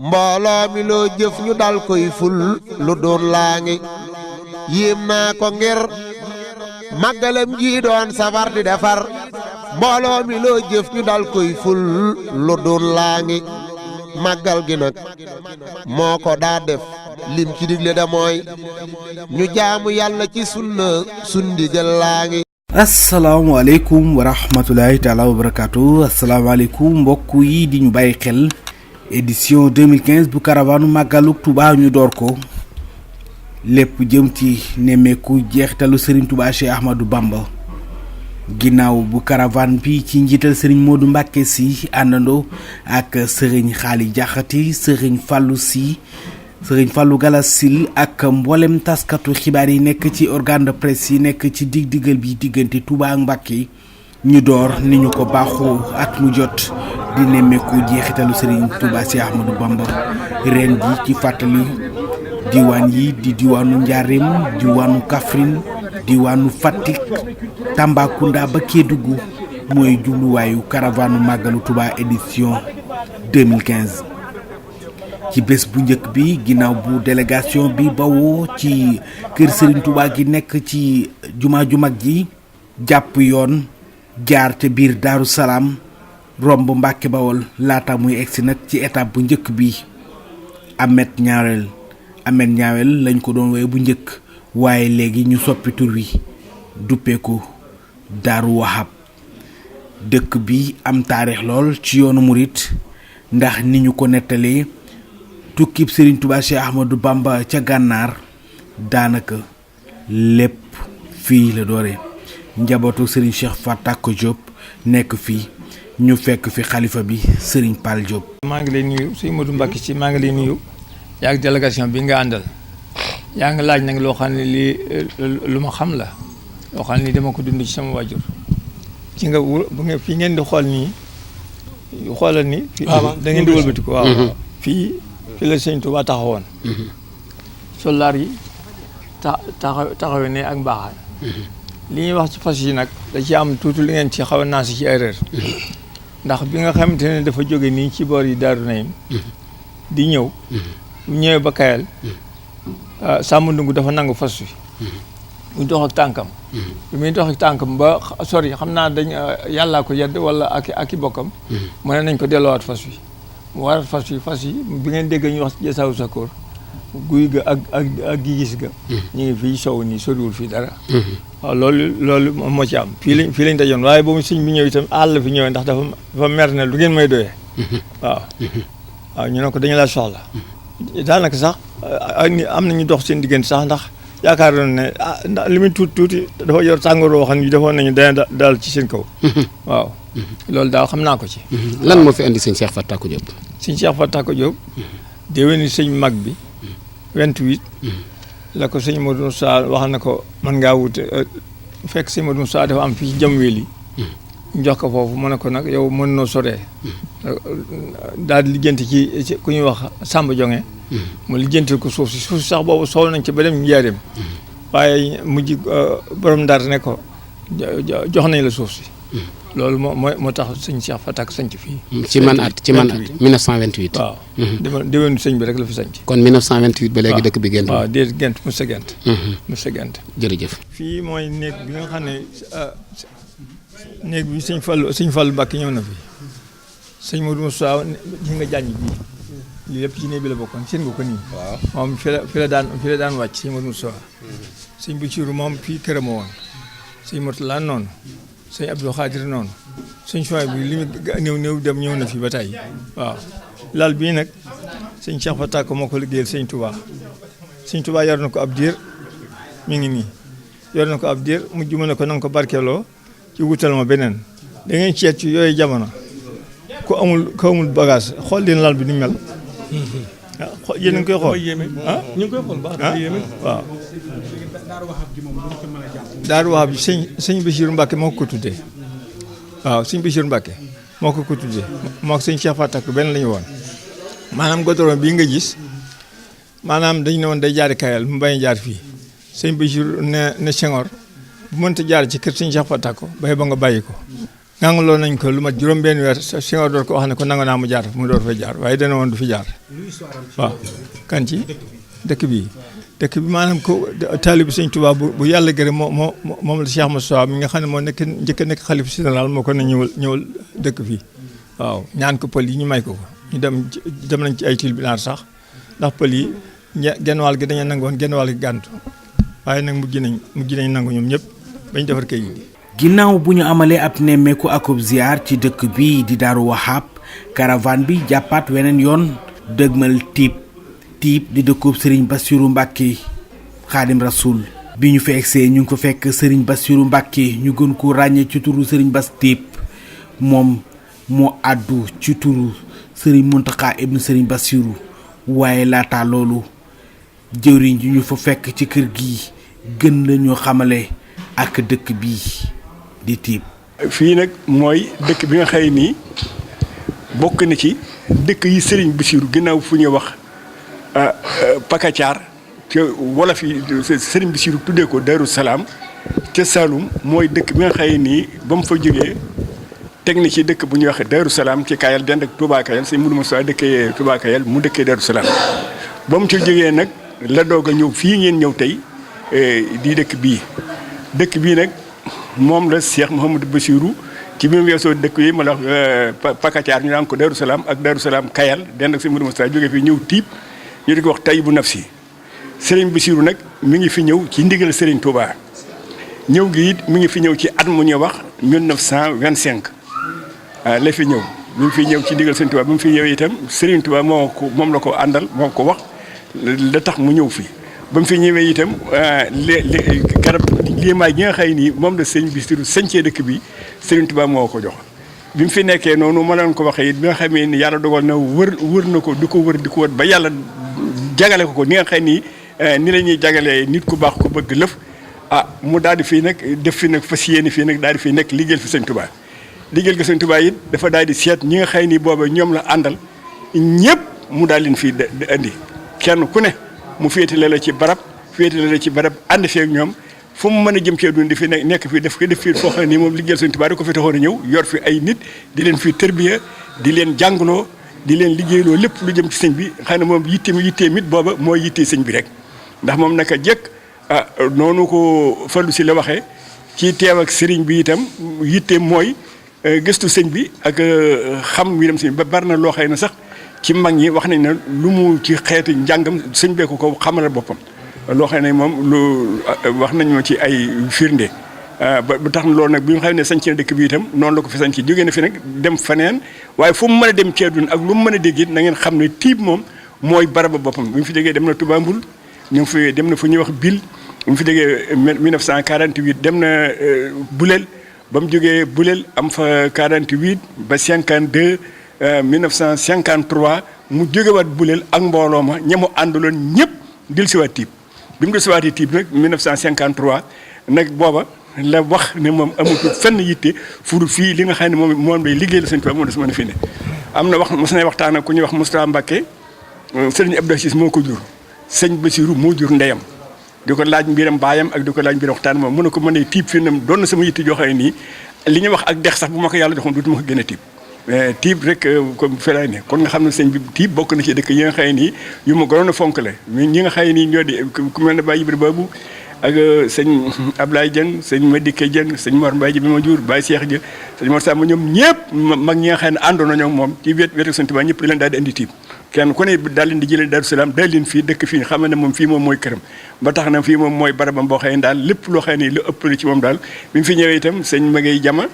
mbooloo mi loo jëf ñu dal koy ful lu doon laa ngi yéem naa ko ngir màggalam gi doon safar di defar mbooloo mi loo jëf ñu dal koy ful lu doon laa ngi màggal gi nag moo ko daa def lim ci digle da mooy ñu jaamu yàlla ci sunna sundigal laa ngi. asalaamaaleykum wa rahmatulahi taala wa barakaatu asalaamaaleykum mbokk yi di ñu bàyyi xel édition 2015 bu caravane màggalu Touba ñu door ko lépp jëm ci nemmeeku jeexitalu Serigne Touba Cheikh Ahmadou Bamba ginnaaw bu caravane bi ci njiital Serigne Modou Mbacké Sy àndandoo ak Serigne Xaali Jaxati Serigne Fallou Sy Serigne Fallou Galassil ak mboolem taskatu xibaar yi nekk ci organe de presse yi nekk ci dig-digal bi diggante Touba ak Mbacké ñu door ni ñu ko baaxoo at mu jot di nemmeeku jeexitalu Serigne Touba Cheikh Ahmadou Bamba ren ji ci fàttali diwaan yi di diwaanu Njaaréem diwaanu Kaffrine diwaanu Fatick Tambacounda ba Kédougou mooy jubluwaayu caravane màggalu Touba édition 2015 ci bés bu njëkk bi ginnaaw bu délégation bi bawoo ci kër Serigne Touba gi nekk ci jumaa ju mag ji jàpp yoon jaar ca biir Daaru Salaam romb Mbàkke Bawol laata muy egsi nag ci étape bu njëkk bi Amet Ñaawel lañ ko doon woye bu njëkk waaye léegi ñu soppi tur wi duppeeku Daaru Wahab dëkk bi am taarix lool ci yoonu murit ndax ni ñu ko nettalee tukkib Serigne Touba Cheikh Ahmadou Bamba ca gànnaar daanaka lépp fii la doore njabootu Serigne Cheikh Fatako Diop nekk fii ñu fekk fi xalifa bi Serigne Pal Diop. maa ngi lay nuyu Serigne Modou Mbacké Sy maa ngi lay nuyu yaa ngi délégation bi nga àndal yaa ngi laaj nag loo xam ne lii lu ma xam la loo xam ne dama ko dund ci sama waajur ci nga bu nga fii ngeen di xool nii xoolal ni da ngeen di wëlbati ko waaw fii la Serigne Touba taxawoon soldaar yi taxawe ne ak mbaaxaan li ñuy wax ci fas yi nag da ci am tuuti li ngeen ci xaw a naasi ci erreur ndax bi nga xamante ne dafa jóge nii ci boor yi Daaru Naim di ñëw bu ñëwee ba Kayal Sàmm Ndungu dafa nangu fas wi muy dox ak tànkam bi muy dox ak tànkam ba sori xam naa dañ yàllaa ko yedd wala ak i bokkam mu ne nañ ko delloowaat fas wi mu warat fas yi bi ngeen dégg ñu wax Jasaawu Sakoor guy ga ak gi gis ga ñu ngi fii sow nii soriwul fii dara waaw loolu moo ci am fii lañ dajoon waaye boobu sëñ bi ñëw itam àll fi ñëwee ndax dafa mer ne lu ngeen may doyee waaw ñu ne ko dañu la soxla daanaka sax am na ñu dox seen diggante sax ndax yaakaar nañu ne ndax li muy tuuti dafa yor tàngoor woo xam ne defoon nañu dana daal ci seen kaw waaw loolu daal xam naa ko ci. lan moo fi indi sëñ Cheikh Fatako Diop. sëñ Cheikh Fatako Diop déwéni sëñ mag bi 28 la ko sëñ Modou Moussa wax na ko mën ngaa wute fekk sëñ Modou Moussa dafa am fii ci Jamweel yi ñu jox ko foofu mu ne ko nag yow mën noo soree daal di lijjanti ci ku ñuy wax Samba Jonge mu lijjantil ko suuf si sax boobu soxla nañ ci ba dem Njaaréem waaye mujj borom Ndar ne ko jox nañ la suuf si loolu moo tax sëñ Cheikh Fatako sanc fii. ci man at 1928. waaw déwénu sëñ bi rek la fi sanc. kon 1928 ba léegi dëkk bi gént. waaw déet gént mos a gént. mos a gént. jërëjëf. fii mooy néeg bi nga xam ne néeg bi sëñ Fallou Mbacké ñëw na fi sëñ Modou Moussa gis nga jànj bii lii lépp ci néeg bi la bokkoon seen nga ko nii. waaw moom fi la daan wàcc sëñ Modou Moussa. sëñ Bassirou moom fii këram woon sëñ Mourtala noonu. sëñ Abdou Khadir noonu sëñ Chouaïb bi li ñu néew dem ñëw na fi ba tey waaw lal bii nag sëñ Cheikh Fatako moo ko liggéeyal sëñ Touba yor na ko ab diir mi ngi nii yor na ko ab diir mujj mu ne ko na nga ko barkeeloo ci wutal ma beneen da ngeen ceet ci yooyu jamono ku amul bagage xool leen lal bi ni mel ah yéen a ngi koy xool ah ñu ngi koy xool baax waaw Daaru Wahab sëñ Bassirou Mbacké moo ko tuddee waaw sëñ Bassirou Mbacké moo ko tuddee moo ko sëñ Cheikh Fatako benn la ñu woon maanaam goudron bii nga gis maanaam dañu ne woon day jaari Kayal mu bañ jaar fii sëñ Bassirou ne Senghor bu mënta jaar ci kër sëñ Cheikh Fatako bay ba nga bàyyi ko nangaloo nañ ko lu mat juróom-benn weer Senghor door ko wax ne ko nangu naa mu jaar mu door fa jaar waaye dana woon du fi jaar waaw kan ci dëkk bi maanaam ko taalibu Sëñ Tuubaa bu yàlla gërëm moom la Cheikh Moustapha mi nga xam ne moo njëkk a nekk xalif général moo ko ne ñëwal dëkk fii waaw ñaan ko pël yi ñu may ko ñu dem nañ ci ay tribunal sax ndax pël yi genn wàll gi dañu nangu woon genn wàll gi gàntu waaye nag mujj nañ nangu ñoom ñëpp bañ defar kay yi ginnaaw bu ñu amalee ab nemmeeku akub ziar ci dëkk bi di Daaru Wahab caravane bi jàppaat weneen yoon dëgmal tiib di dëkkub Serigne Bassirou Mbacké Xaadim Rasoul bi ñu fa egsee ñu ngi ko fekk Serigne Bassirou Mbacké ñu gën ko ràññee ci turu Serigne Bass Tiib moom moo àddu ci turu Serigne Mountakha ibnu Serigne Bassirou waaye laata loolu jëwriñ ji ñu fa fekk ci kër gi gën la ñoo xamale ak dëkk bi di Tiib. fii nag mooy dëkk bi nga xëy nii bokk na ci dëkk yi Serigne Bassirou ginnaaw fu ñuy wax Pakacaar te wolof yi Serigne Bassirou tuddee ko Darou Salaam ca Saloum mooy dëkk bi nga xëy nii ba mu fa jógee teg na ci dëkk bu ñuy wax Darou Salaam ci Kayal dend ak Touba Kayal sëñ Moudou Moussa dëkkee Touba Kayal mu dëkkee Darou Salaam ba mu ca jógee nag la doog a ñëw fii ngeen ñëw tey di dëkk bii nag moom la Cheikh Mouhamadou Bassirou ci bi mu weesoo dëkk yi ma la wax Pakacaar ñu naan ko Darou Salaam ak Darou Salaam Kayal dend ak sëñ Moudou Moussa jógee fii ñëw Tiib ñu di ko wax Tayyibu Nafsi Serigne Bassirou nag mi ngi fi ñëw ci ndigal Serigne Touba ñëw gi it mi ngi fi ñëw ci at mu ñuy wax 1925 la fi ñëw mi ngi fi ñëw ci ndigal Serigne Touba bi mu fi ñëwee itam Serigne Touba moom la ko àndal moo ko wax la tax mu ñëw fi ba mu fi ñëwee itam garab liimaay gi nga xëy nii moom la Serigne Bassirou sañcee dëkk bi Serigne Touba moo ko jox bi mu fi nekkee noonu ma leen ko waxee it bi nga xamee ni yàlla dogal na wër na ko di ko wër ba yàlla jagale ko ni nga xëy nii ni la ñuy jagalee nit ku baax ko bëgg lëf mu daal di fii nag def fi nag fas yéene fii nag daal di fii nekk liggéeyal fi Sëñ Touba liggéeyal ko Sëñ Touba it dafa daal di seet ñi nga xëy nii booba ñoom la àndal ñëpp mu daal leen fii indi kenn ku ne mu féetale la ci barab ànd fii ak ñoom fu mu mën a jëm cee dund di fi nekk fii def fii foo xam ne nii moom liggéeyal Sëñ Touba da ko fi taxoon a ñëw yor fi ay nit di leen fi tërbiya di leen jàngloo di leen liggéeyloo lépp lu jëm ci sëñ bi xëy na moom yitteem it booba mooy yittee sëñ bi rek ndax moom naka jekk noonu ko Fallou si la waxee ci teew ak sëriñ bi itam yitteem mooy gëstu sëñ bi ak xam wi dem sëñ bi ba bari na loo xëy na sax ci mag ñi wax nañ ne lu mu ci xeeti njàngam sëñ bee ko xamal boppam loo xam ne moom lu wax nañ ma ci ay firnde ba tax na loolu nag bi nga xam ne sañc na dëkk bi itam noonu la ko fi sañc jógee na fi nag dem faneen waaye fu mu mën a dem ci àdduna ak lu mu mën a dégg it na ngeen xam ne Tiib moom mooy baraba boppam bi mu fi jógee dem na Touba Mboul ñu ngi fi dem na fu ñuy wax Bil bi mu fi jógee 1948 dem na Boulel ba mu jógee Boulel am fa 48 ba 52 1953 mu jógewaat Boulel ak mbooloo ma ña mu àndaloon ñëpp dellusiwaat Tiib bi mu dellusiwaatee Tiib nag 1953 nag booba la wax ne moom amatul fenn yitte furu fii li nga xam ne moom lay liggéey la Sëñ Tuubaa moom des mën a fi ne am na wax mos nay waxtaan ak ku ñuy wax Moustapha Mbacké Sëriñ Abdou Aziz moo ko jur Sëñ Bassirou moo jur ndeyam di ko laaj mbiram baayam ak di ko laaj mbiram waxtaan moom mu ne ko mën a Tiib fii nam doon na sama yitte joo xam ne nii li ñuy wax ak dex sax bu ma ko yàlla joxoon du ma ko gën a Tiib Tiib rek comme felaay ne kon nga xam ne sëñ bi Tiib bokk na ci dëkk yi nga xam ne nii yu ma gënoon a fonk la ñi nga xam ne nii ñoo di ku mel ne Baye Ibra Babu ak sëñ Ablaye Dieng sëñ Madické Dieng sëñ Mor Mbaye ji bi ma jur Baye Cheikh Dieng sëñ Mor Samba ñoom ñëpp mag ñi nga xam ne àndoon nañoo moom ci wetu Sëñ Tuubaa ñëpp di leen daal di indi Tiib kenn ku ne daal leen di jëlee Daaru Salaam daal leen fii dëkk fii xam ne moom fii moom mooy këram ba tax na fii moom mooy barabam boo xam ne daal lépp loo xam ne lu ëpp la ci moom daal bi mu fi ñëwee itam sëñ Magay Jama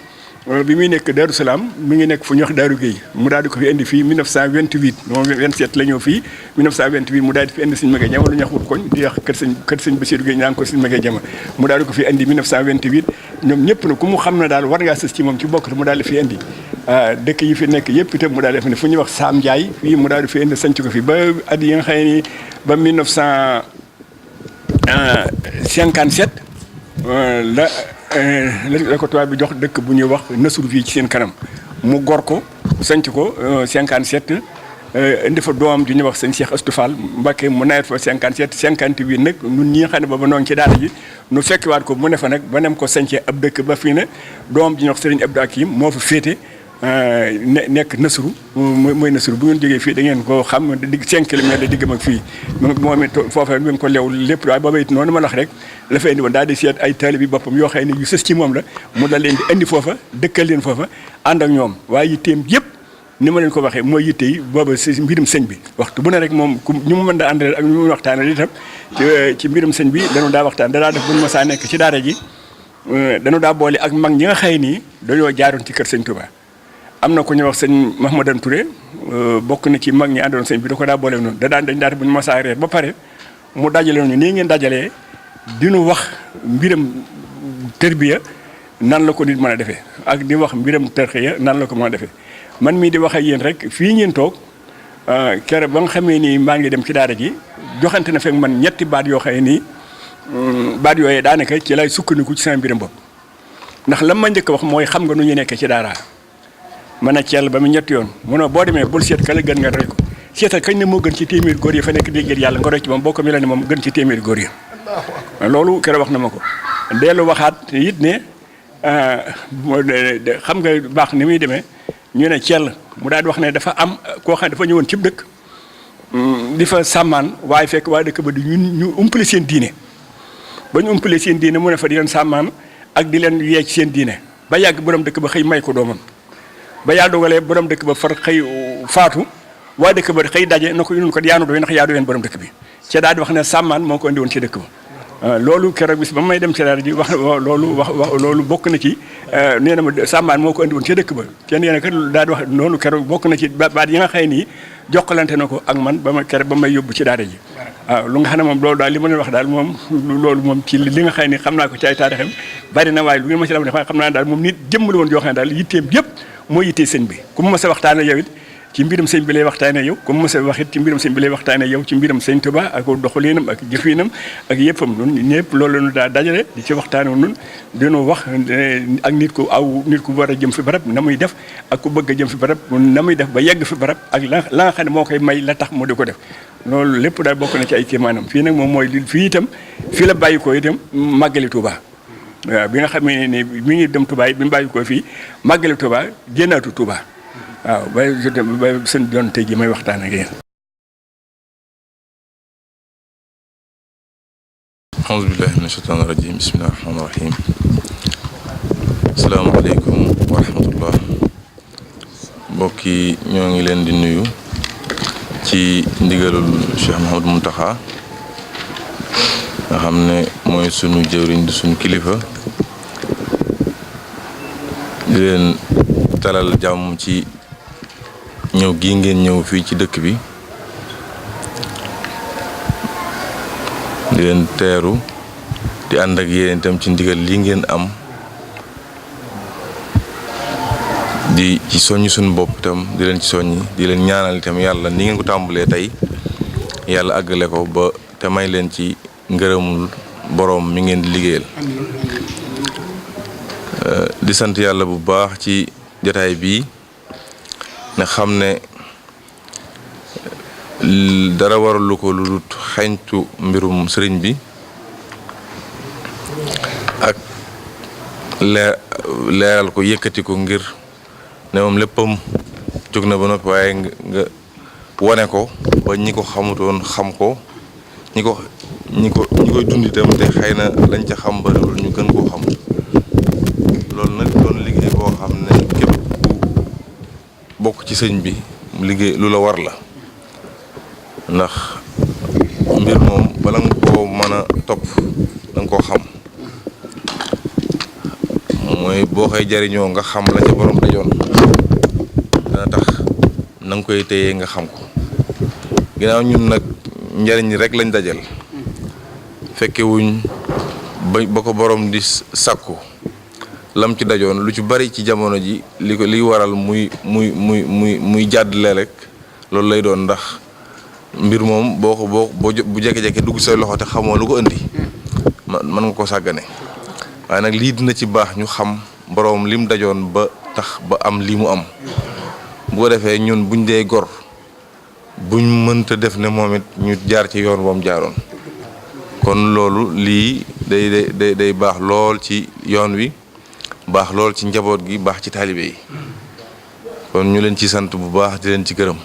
bi muy nekk Daaru Salaam mi ngi nekk fu ñuy wax Daaru Gueye mu daal di ko fi indi fii 1928 moom 27 la ñëw fii 1928 mu daal di fi indi sëñ Magay Jama lu ñuy wax wut koñ di wax kër sëñ Bassirou Gueye ñaan ko sëñ Magay Jama mu daal di ko fi indi 1928 ñoom ñëpp na ku mu xam ne daal war ngaa sës ci moom ci bokk mu daal di fi indi dëkk yi fi nekk yëpp itam mu daal di fi ne fu ñuy wax Saam Ndiaye fii mu daal di fi indi sanc ko fi ba at yi nga xam ne ba 1957 la ko tubaab bi jox dëkk bu ñuy wax Nasru fii ci seen kanam mu gor ko sanc ko 57 indi fa doomam ju ñuy wax sëñ Cheikh Astou Fall Mbacké mu nawet fa 57 58 nag ñun ñi nga xam ne booba noo ngi ci daara ji nu fekkiwaat ko mu ne fa nag ba nem ko sañcee ab dëkk ba fii ne doomam ji ñuy wax Serigne Abdou Hakim moo fa féete nekk Nasru mooy Nasru bu ngeen jógee fii da ngeen ko xam digg 5 kilomètres la diggam ak fii moom it foofa mi ngi ko lew lépp waaye booba it noonu ma la wax rek la fa indi woon daal di seet ay taalibe bi boppam yoo xam ne yu sës ci moom la mu dal leen di indi foofa dëkkal leen foofa ànd ak ñoom waaye yitteem yëpp ni ma leen ko waxee mooy yitte yi booba si mbirum sëñ bi waxtu bu ne rek moom ku ñu mu mën da àndal ak ñu mu waxtaanal itam ci mbirum sëñ bi dañu daa waxtaan danaa def bu ñu masaa nekk ci daara ji dañu daa boole ak mag ñi nga xëy nii dañoo jaaroon ci kër sëñ Touba am na ku ñuy wax sëñ Mahmadane Touré bokk na ci mag ñi àndoon sëñ bi da ko daa boole noonu dañ daa bu ñu masaa reer ba pare mu dajale ñu nii ngeen dajalee dinu wax mbiram tërbiya nan la ko nit mën a defee ak di wax mbiram tarxiya nan la ko mën a defee man mii di wax ak yéen rek fii ngeen toog keroog ba nga xamee ni maa ngi dem ci daara ji joxante na fekk man ñetti baat yoo xam ne nii baat yooyee daanaka ci lay sukkandiku ci sama mbiram bopp ndax lan ma njëkk a wax mooy xam nga nu ñu nekkee ci daara mën a ceel ba mu ñetti yoon munoo boo demee bul seet ka la gën nga roy ko seetal kañ ne moo gën ci téeméeri góor yi fa nekk dégg yàlla nga roy ci moom boo ko mel ne moom gën ci téeméeri góor yi loolu keroog wax na ma ko dellu waxaat it ne xam nga baax ni muy demee ñu ne Thiel mu daal di wax ne dafa am koo xam ne dafa ñëwoon cib dëkk di fa sàmmaan waaye fekk waa dëkk ba di ñu umpale seen diine ba ñu umpale seen diine mu ne fa di leen sàmmaan ak di leen yee ci seen diine ba yàgg borom dëkk ba xëy may ko doomam ba yàlla dogalee borom dëkk ba far xëy faatu waa dëkk ba xëy daje na ko ñun ko yaanu doy ndax yaa doyeen borom dëkk bi ca daal di wax ne sàmmaan moo ko indi woon ci dëkk ba loolu keroog bis ba may dem ci daara ji wax loolu bokk na ci nee na ma sàmmaan moo ko andi woon ca dëkk ba kenn yéen kat daal di wax noonu keroog bokk na ci baat yi nga xëy nii jokkalante na ko ak man ba ma keroog ba may yóbbu ci daara ji waaw lu nga xam ne moom loolu daal li ma leen wax daal moom loolu moom ci li nga xëy ni xam naa ko ci ay taarixam bari na waaye lu ngeen ma ci la ne xam naa daal moom nit jëmm la woon joo xam ne daal yitteem yëpp moo yittee sëñ bi ku ma sa waxtaane yow it ci mbirum sëñ bi lay waxtaanee yow comme mos a wax it ci mbirum sëñ bi lay waxtaanee yow ci mbirum sëñ Tuba ak doxalinam ak jëfinam ak yëppam noonu ñëpp loolu la ñu daa dajale di ci waxtaanee noonu dañoo wax ak nit ku war a jëm fi barab na muy def ak ku bëgg a jëm fi barab na muy def ba yegg fi barab ak la nga xam ne moo koy may la tax mu di ko def loolu lépp daal bokk na ci ay kéemaanam fii nag moom mooy fii itam fii la bàyyi ko itam màggali Tuba waaw bi nga xam ne mi ngi dem Tuba bi mu bàyyi ko fii màggali Tuba génnaatu Tuba. waaw ba seen doon tey ji may waxtaan ak yéen. auzu billahi mina shaytaani rajim bismillahi rahmaani rahim asalaamaaleykum wa rahmatullah mbokk yi ñoo ngi leen di nuyu ci ndigalul Cheikh Mouhamadou Mountakha nga xam ne mooy sunu jëwriñ di sunu kilifa di leen talal jàmm ci ñëw gii ngeen ñëw fii ci dëkk bi di leen teeru di ànd ak yéen itam ci ndigal li ngeen am di ci soññ suñu bopp itam di leen ci soññi di leen ñaanal itam yàlla ni ngeen ko tàmbalee tey yàlla àggale ko ba te may leen ci ngërëmul boroom mi ngeen di liggéeyal di sant yàlla bu baax ci jotaay bii nga xam ne dara waralu ko lu dul xeeñtu mbirum sëriñ bi ak leeral ko yëkkati ko ngir ne moom léppam jóg na ba noppi waaye nga wane ko ba ñi ko xamutoon xam ko ñi koy dund itam te xëy na lañ ca xam bariwul ñu gën koo xam loolu nag doon liggéey boo xam ne képp ku bokk ci sëñ bi liggéey lu la war la ndax mbir moom bala nga koo mën a topp da nga koo xam mooy boo koy jariñoo nga xam la ca borom dajoon dana tax na nga koy téyee nga xam ko ginnaaw ñun nag njariñ rek lañ dajal fekke wuñ ba ko borom di sàkku lam ci dajoon lu ci bari ci jamono ji liy waral muy jàddale rek loolu lay doon ndax mbir moom boo bu jekke-jekke dugg say loxo te xamoo lu ko indi mën nga ko sàggane waaye nag lii dina ci baax ñu xam boroom lim dajoon ba tax ba am lii mu am bu ko defee ñun buñ dee gor buñ mënta def ne moom it ñu jaar ci yoon woom jaaroon kon loolu lii day baax lool ci yoon wi baax lool ci njaboot gi baax ci taalibe yi kon ñu leen ci sant bu baax di leen ci gërëm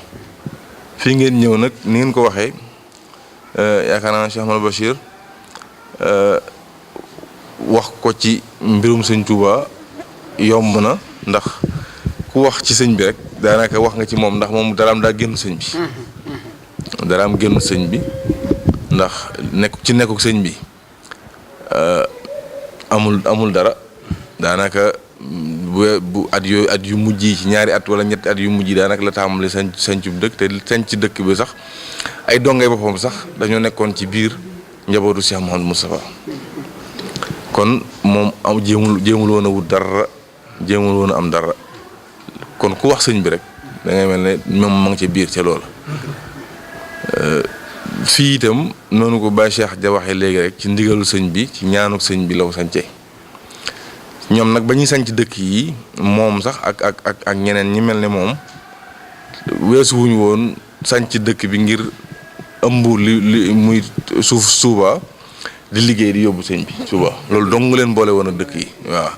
fii ngeen ñëw nag ni ngeen ko waxee yaakaar naa Cheikh Ahmadou Bachir wax ko ci mbirum sëñ Touba yomb na ndax ku wax ci sëñ bi rek daanaka wax nga ci moom ndax moom daraam daa génn sëñ bi daraam génn sëñ bi ndax nekkuk sëñ bi amul dara daanaka bu at yu mujj yi ci ñaari at wala ñetti at yu mujj yi daanaka la tàmbali sañcub dëkk te sañc dëkk bi sax ay dongay boppam sax dañoo nekkoon ci biir njabootu Cheikh Mouhamadou Moustapha kon moom jéemul woon a wut dara jéemul woon a am dara kon ku wax sëñ bi rek da ngay mel ne moom ma ngi ca biir ca loola fii itam noonu ko Baye Cheikh ja waxee léegi rek ci ndigalu sëñ bi ci ñaanuk sëñ bi la ko sañcee ñoom nag ba ñuy sañc dëkk yi moom sax ak ñeneen ñi mel ne moom weesu wuñu woon sañc dëkk bi ngir ëmb li muy suuba di liggéey di yóbbu sëñ bi suba loolu dong leen boole woon ak dëkk yi waaw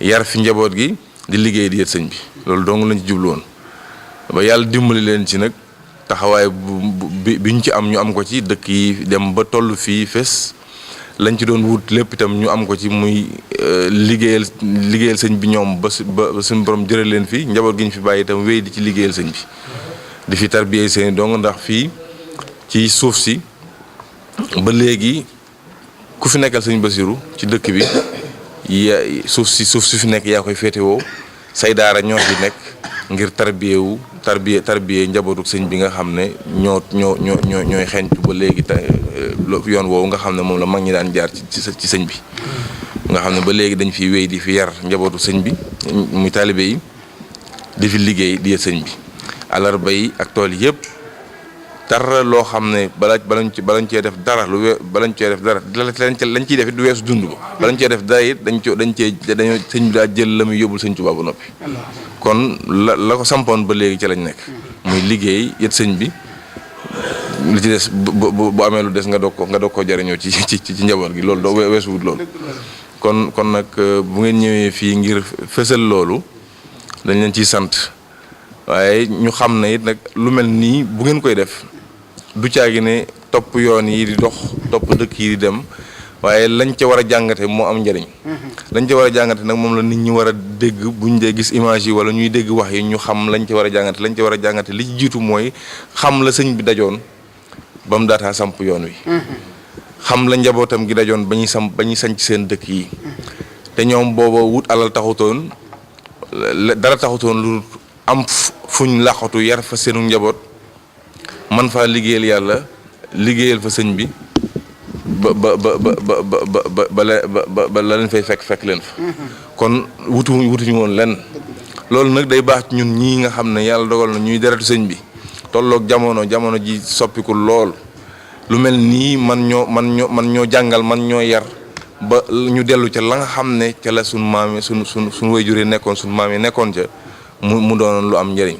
yar fi njaboot gi di liggéey di yët sëñ bi loolu dong lañ ci jublu woon ba yàlla dimbali leen ci nag taxawaay bi ñu ci am ñu am ko ci dëkk yi dem ba toll fii fes lañ ci doon wut lépp itam ñu am ko ci muy liggéeyal sëñ bi ñoom ba suñu borom jëral leen fi njaboot gi ñu fi bàyyi itam wéy di ci liggéeyal sëñ bi di fi tarbiyee seen dong ndax fii ci suuf si ba léegi ku fi nekkal sëñ Basiru ci dëkk bi suuf si fi nekk yaa koy féetewoo say daara ñoo fi nekk ngir tarbiyee njabootu sëñ bi nga xam ne ñooy xeeñtu ba léegi yoon woowu nga xam ne moom la mag ñi daan jaar ci sëñ bi nga xam ne ba léegi dañ fi wéy di fi yar njabootu sëñ bi muy taalibe yi di fi liggéey di yët sëñ bi àllarba yi ak tool yëpp dara loo xam ne balañ cee def dara balañ cee def dara lañ ciy def it du weesu dund ba balañ cee def dara it dañoo sëñ bi daa jël la muy yóbbul sëñ Tuubaa ba noppi kon la ko sampoon ba léegi ci lañ nekk muy liggéey yët sëñ bi li ci des bu amee lu des nga doog ko jariñoo ci njaboot gi loolu doo weesu wut loolu kon nag bu ngeen ñëwee fii ngir fësal loolu dañ leen ciy sant waaye ñu xam ne it nag lu mel nii bu ngeen koy def du caagi ne topp yoon yi di dox topp dëkk yi di dem waaye lañ ca war a jàngate moo am njëriñ lañ ca war a jàngate nag moom la nit ñi war a dégg buñ dee gis image yi wala ñuy dégg wax yi ñu xam lañ ca war a jàngate lañ ca war a jàngate li ci jiitu mooy xam la sëñ bi dajoon ba mu daataa samp yoon wi xam la njabootam gi dajoon ba ñuy sanc seen dëkk yi te ñoom booba wut alal taxutoon dara taxutoon lu am fuñ làqatu yar fa seenu njaboot man faa liggéeyal yàlla liggéeyal fa sëñ bi ba la leen fay fekk leen fa kon wutuñu woon lenn loolu nag day baax ci ñun ñii nga xam ne yàlla dogal na ñuy deretu sëñ bi tolloog jamono ji soppiku lool lu mel nii man ñoo jàngal man ñoo yar ba ñu dellu ca la nga xam ne ca la suñ maam yi suñ waajur yi nekkoon suñ maam yi nekkoon ca mu doonoon lu am njëriñ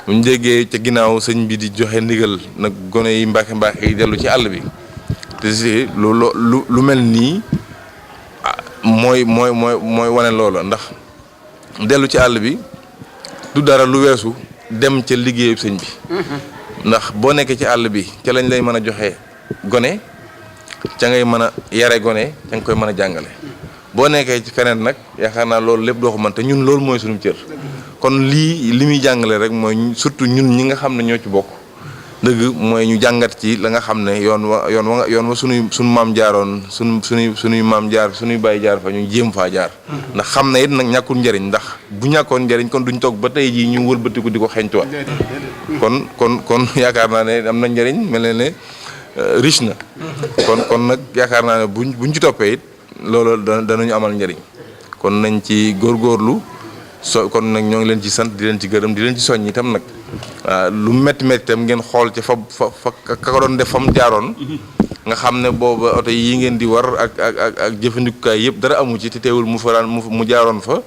bu ñu déggee ca ginnaaw sëñ bi di joxe ndigal nag gone yi mbàkke yi dellu ci àll bi te si lu mel nii mooy wane loola ndax dellu ci àll bi du dara lu weesu dem ca liggéeyu sëñ bi ndax boo nekkee ci àll bi ca lañ lay mën a joxe gone ca ngay mën a yare gone ca nga koy mën a jàngale boo nekkee ci feneen nag yaakaar naa loolu lépp doo ko mën te ñun loolu mooy suñu cër kon li muy jàngale rek mooy surtout ñun ñi nga xam ne ñoo ci bokk dëgg mooy ñu jàngat ci la nga xam ne yoon wa suñu maam jaaroon suñuy maam jaar suñuy bàyyi jaar fa ñu jéem faa jaar ndax xam ne it nag ñàkkul njëriñ ndax bu ñàkkoon njëriñ kon duñ toog ba tey jii ñu wëlbatiku di ko xeeñtuwaat kon yaakaar naa ne am na njëriñ mel ne riche na kon nag yaakaar naa ne buñ ci toppee it loolu danañu amal njëriñ kon nañ ci góorgóorlu kon nag ñoo ngi leen ci sant di leen ci gërëm di leen ci soññ itam nag waaw lu métti itam ngeen xool ca fa ka ko doon def fa mu jaaroon nga xam ne booba oto yi ngeen di war ak jëfandikukaay yëpp dara amu ci te teewul mu jaaroon fa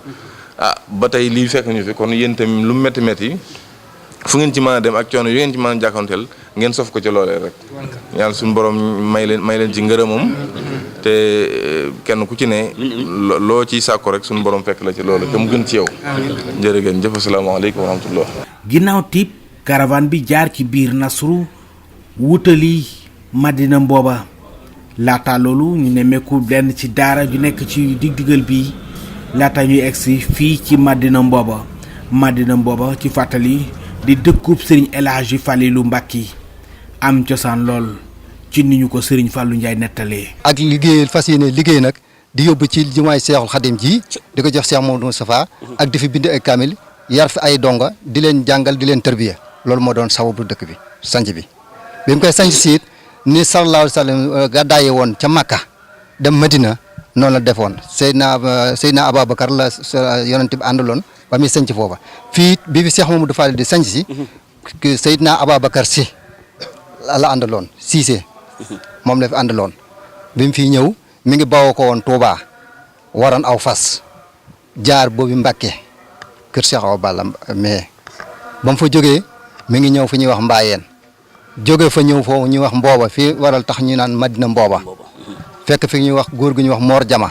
ba tey lii fekk ñu fi kon yéen itam lu métti fu ngeen ci mën a dem ak coono yu ngeen ci mën a jàkkoonteel ngeen sof ko ci loolee rek yàlla suñu borom may leen ci ngërëmam te kenn ku ci ne loo ciy sàkko rek suñu borom fekk la ci loolu te mu gën ci yow jërëgéen jëf asalaamaaleykum wa rahmatullah. ginnaaw tiib caravane bi jaar ci biir Nasru wutali Madina Mbooba laata loolu ñu nemmeeku lenn ci daara ju nekk ci digdigal bi laata ñuy egsi fii ci Madina Mbooba ci fàttali di dëkkub sëriñ El Hadji Falilou Mbacké am cosaan lool ci ni ñu ko sëriñ Fallou Ndiaye nettalee. ak liggéeyal fas yéene liggéey nag di yóbbu ci jumaay Seexul Xadim ji di ko jox Cheikh Mamadou Moustapha ak di fi bind ay kaamil yar fi ay donga di leen jàngal di leen tërbiya loolu moo doon sababu dëkk bi sanc bi bi mu koy sanc siit ni sallallahu alayhi wa sallam gàddaaye woon ca Makka dem Madina noonu la defoon Seydina Ababacar la yonent bi àndaloon ba muy sanc foofa fii bi fi Cheikh Mamadou Fall di sanc si Seydina Ababacar si la àndaloon Cissé moom la fi àndaloon bi mu fii ñëw mi ngi bawoo ko woon Touba waroon aw fas jaar boobu Mbàkke kër Cheikh Awa Balla mais ba mu fa jógee mi ngi ñëw fi ñuy wax Mbaayeen jóge fa ñëw foofu ñuy wax Mbooba fii waral tax ñu naan Madina Mbooba fekk fi ñuy wax góor gu ñuy wax Mor Jama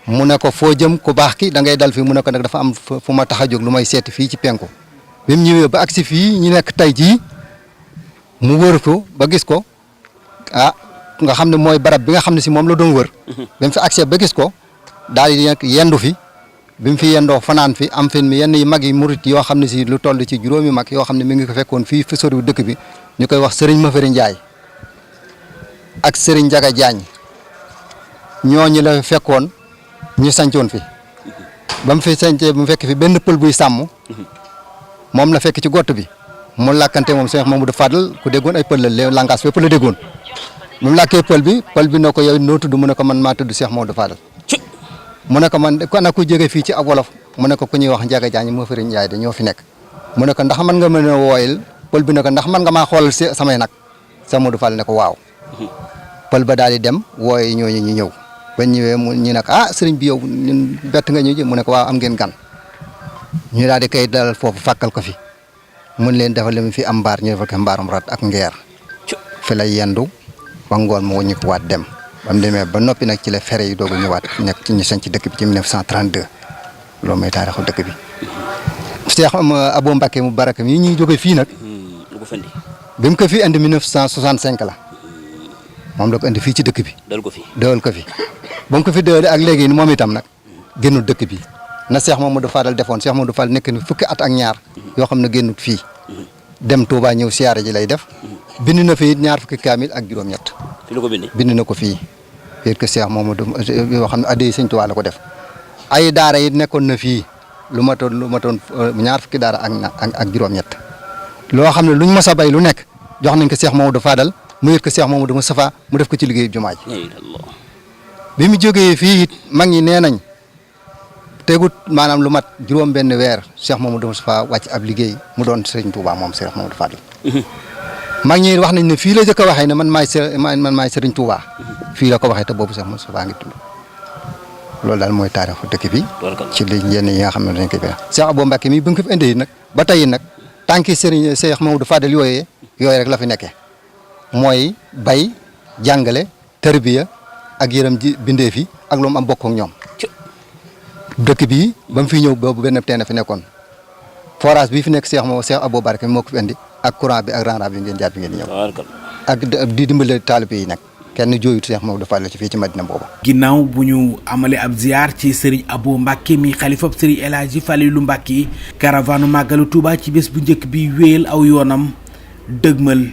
mu ne ko foo jëm ku baax ki da ngay dal fii mu ne ko nag dafa am fu ma tax a jóg lu may seeti fii ci penku bi mu ñëwee ba agsi fii ñu nekk tey jii mu wër ko ba gis ko nga xam ne mooy barab bi nga xam ne si moom la doon wër bi mu fi agsee ba gis ko daal di nekk yendu fi bi mu fi yendoo fanaan fi am fin mi yenn yi mag yi murit yoo xam ne si lu toll ci juróomi mag yoo xam ne mi ngi ko fekkoon fii fi soriw dëkk bi ñu koy wax Serigne Mafari Ndiaye ak Serigne Ndiaga Diagne ñooñu la fekkoon ñu sancoon fi ba mu fi sancee mu fekk fi benn pël buy sàmm moom la fekk ci gott bi mu làkkante moom Cheikh Mamadou Fadal ku déggoon ay pël la langage fépp la déggoon mu làkkee pël bi ne ko yow noo tudd mu ne ko man maa tudd Cheikh Mamadou Fadal mu ne ko man kon ku jóge fii ci ak wolof mu ne ko ku ñuy wax Ndiaga Diagne moo Fari Ndiaye de ñoo fi nekk mu ne ko ndax man nga mën a wooyal pël bi ne ko ndax man nga maa xoolal samay nag Cheikh Mamadou Fadal ne ko waaw pël ba daal di dem wooye ñooñu ñu ñëw ba ñëwee ñu ne ko sëriñ bi yow ñun bett nga ñu mu ne ko waaw am ngeen gan ñu daal di koy dalal foofu fàkkal ko fi mun leen defal mu fi am mbaar ñu defal ko mbaarum rat ak ngeer fi lay yendu ba ngoon mu ñu ko waat dem ba mu demee ba noppi nag ci la fere yi doog a ñëwaat nekk ci ñu sanc dëkk bi ci 1932 loolu mooy taarixu dëkk bi. Cheikh Abou Mbacké mu baraka mi ñuy jóge fii nag bi mu ko fi indi 1965 la moom la ko indi fii ci dëkk bi. dëwal ko fi ba mu ko fi dëwale ak léegi moom itam nag génnul dëkk bi na Cheikh Mamadou Fadal defoon Cheikh Mamadou Fadal nekk ni fukki at ak ñaar yoo xam ne génnut fii dem Touba ñëw siyaare ji lay def bind na fi ñaar fukki kaamil ak juróom-ñett. fi la ko bind na ko fii fii que Cheikh Mamadou yoo xam ne addi Sëñ Touba la ko def ay daara yi nekkoon na fii lu matoon ñaar fukki daara ak juróom-ñett loo xam ne luñ mos a bay lu nekk jox nañ ko Cheikh Mamadou Fadal mu yët ko Cheikh Mamadou Moustapha mu def ko ci liggéeyu jumaa ji bi mu jógee fii it mag ñi nee nañ tegut maanaam lu mat juróom benn weer Cheikh Mamadou Moustapha wàcc ab liggéey mu doon Sëriñ Touba moom Cheikh Mamadou Fadal mag ñi wax nañ ne fii la jëkk a waxee ne man maay Sëriñ Touba fii la ko waxee te boobu Cheikh Moustapha ngi tudd loolu daal mooy taarixu dëkk bi ci li yenn yi nga xam ne dañ koy bëgg Cheikh Abou Mbacké mi bi nga ko fi indi nag ba tey nag tànki Sëriñ Cheikh Mamadou Fadal yooyu rek la fi nekkee mooy bay jàngale tarbiya ak yërëm ji bindee fi ak lu mu am bokk ak ñoom dëkk bii ba mu fi ñëw boobu benn teen fi nekkoon forage bi fi nekk Cheikh Abou Mbacké moo ko fi indi ak courant bi ak rang bi ngeen jaar bi ngeen ñëw ak di dimbale taalibe yi nag kenn jooyut Cheikh Mamadou Fadal ci fii ci Madina boobu. ginnaaw bu ñu amalee ab ziar ci Serigne Abou Mbacké mi xalifab Serigne El Hadji Falilou Mbacké caravane màggalu Touba ci bés bu njëkk bi wéyal aw yoonam dëgmal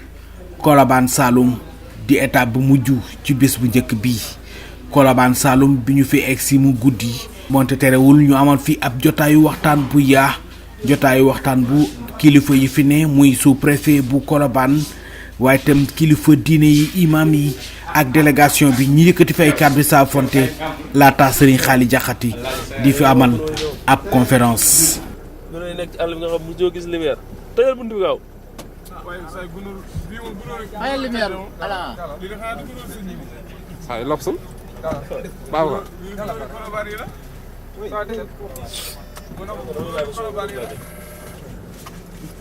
Colobane Saloum di étape bu mujj ci bés bu njëkk bii Colobane Saloum bi ñu fi egsi mu guddi moonte terewul ñu amal fi ab jotaayu waxtaan bu kilifa yi fi ne muy sous-préfet bu Colobane waaye itam kilifa diine yi imam yi ak délégation bi ñi yëkkati fay kàddu saa fonte laata Serigne Xaali Jaxati di fi amal ab conférence. mën nekk ci àll bi nga xam mosoo gis lumière tëjal bunt bi gaaw. ay lumière ala ay lobsul baaw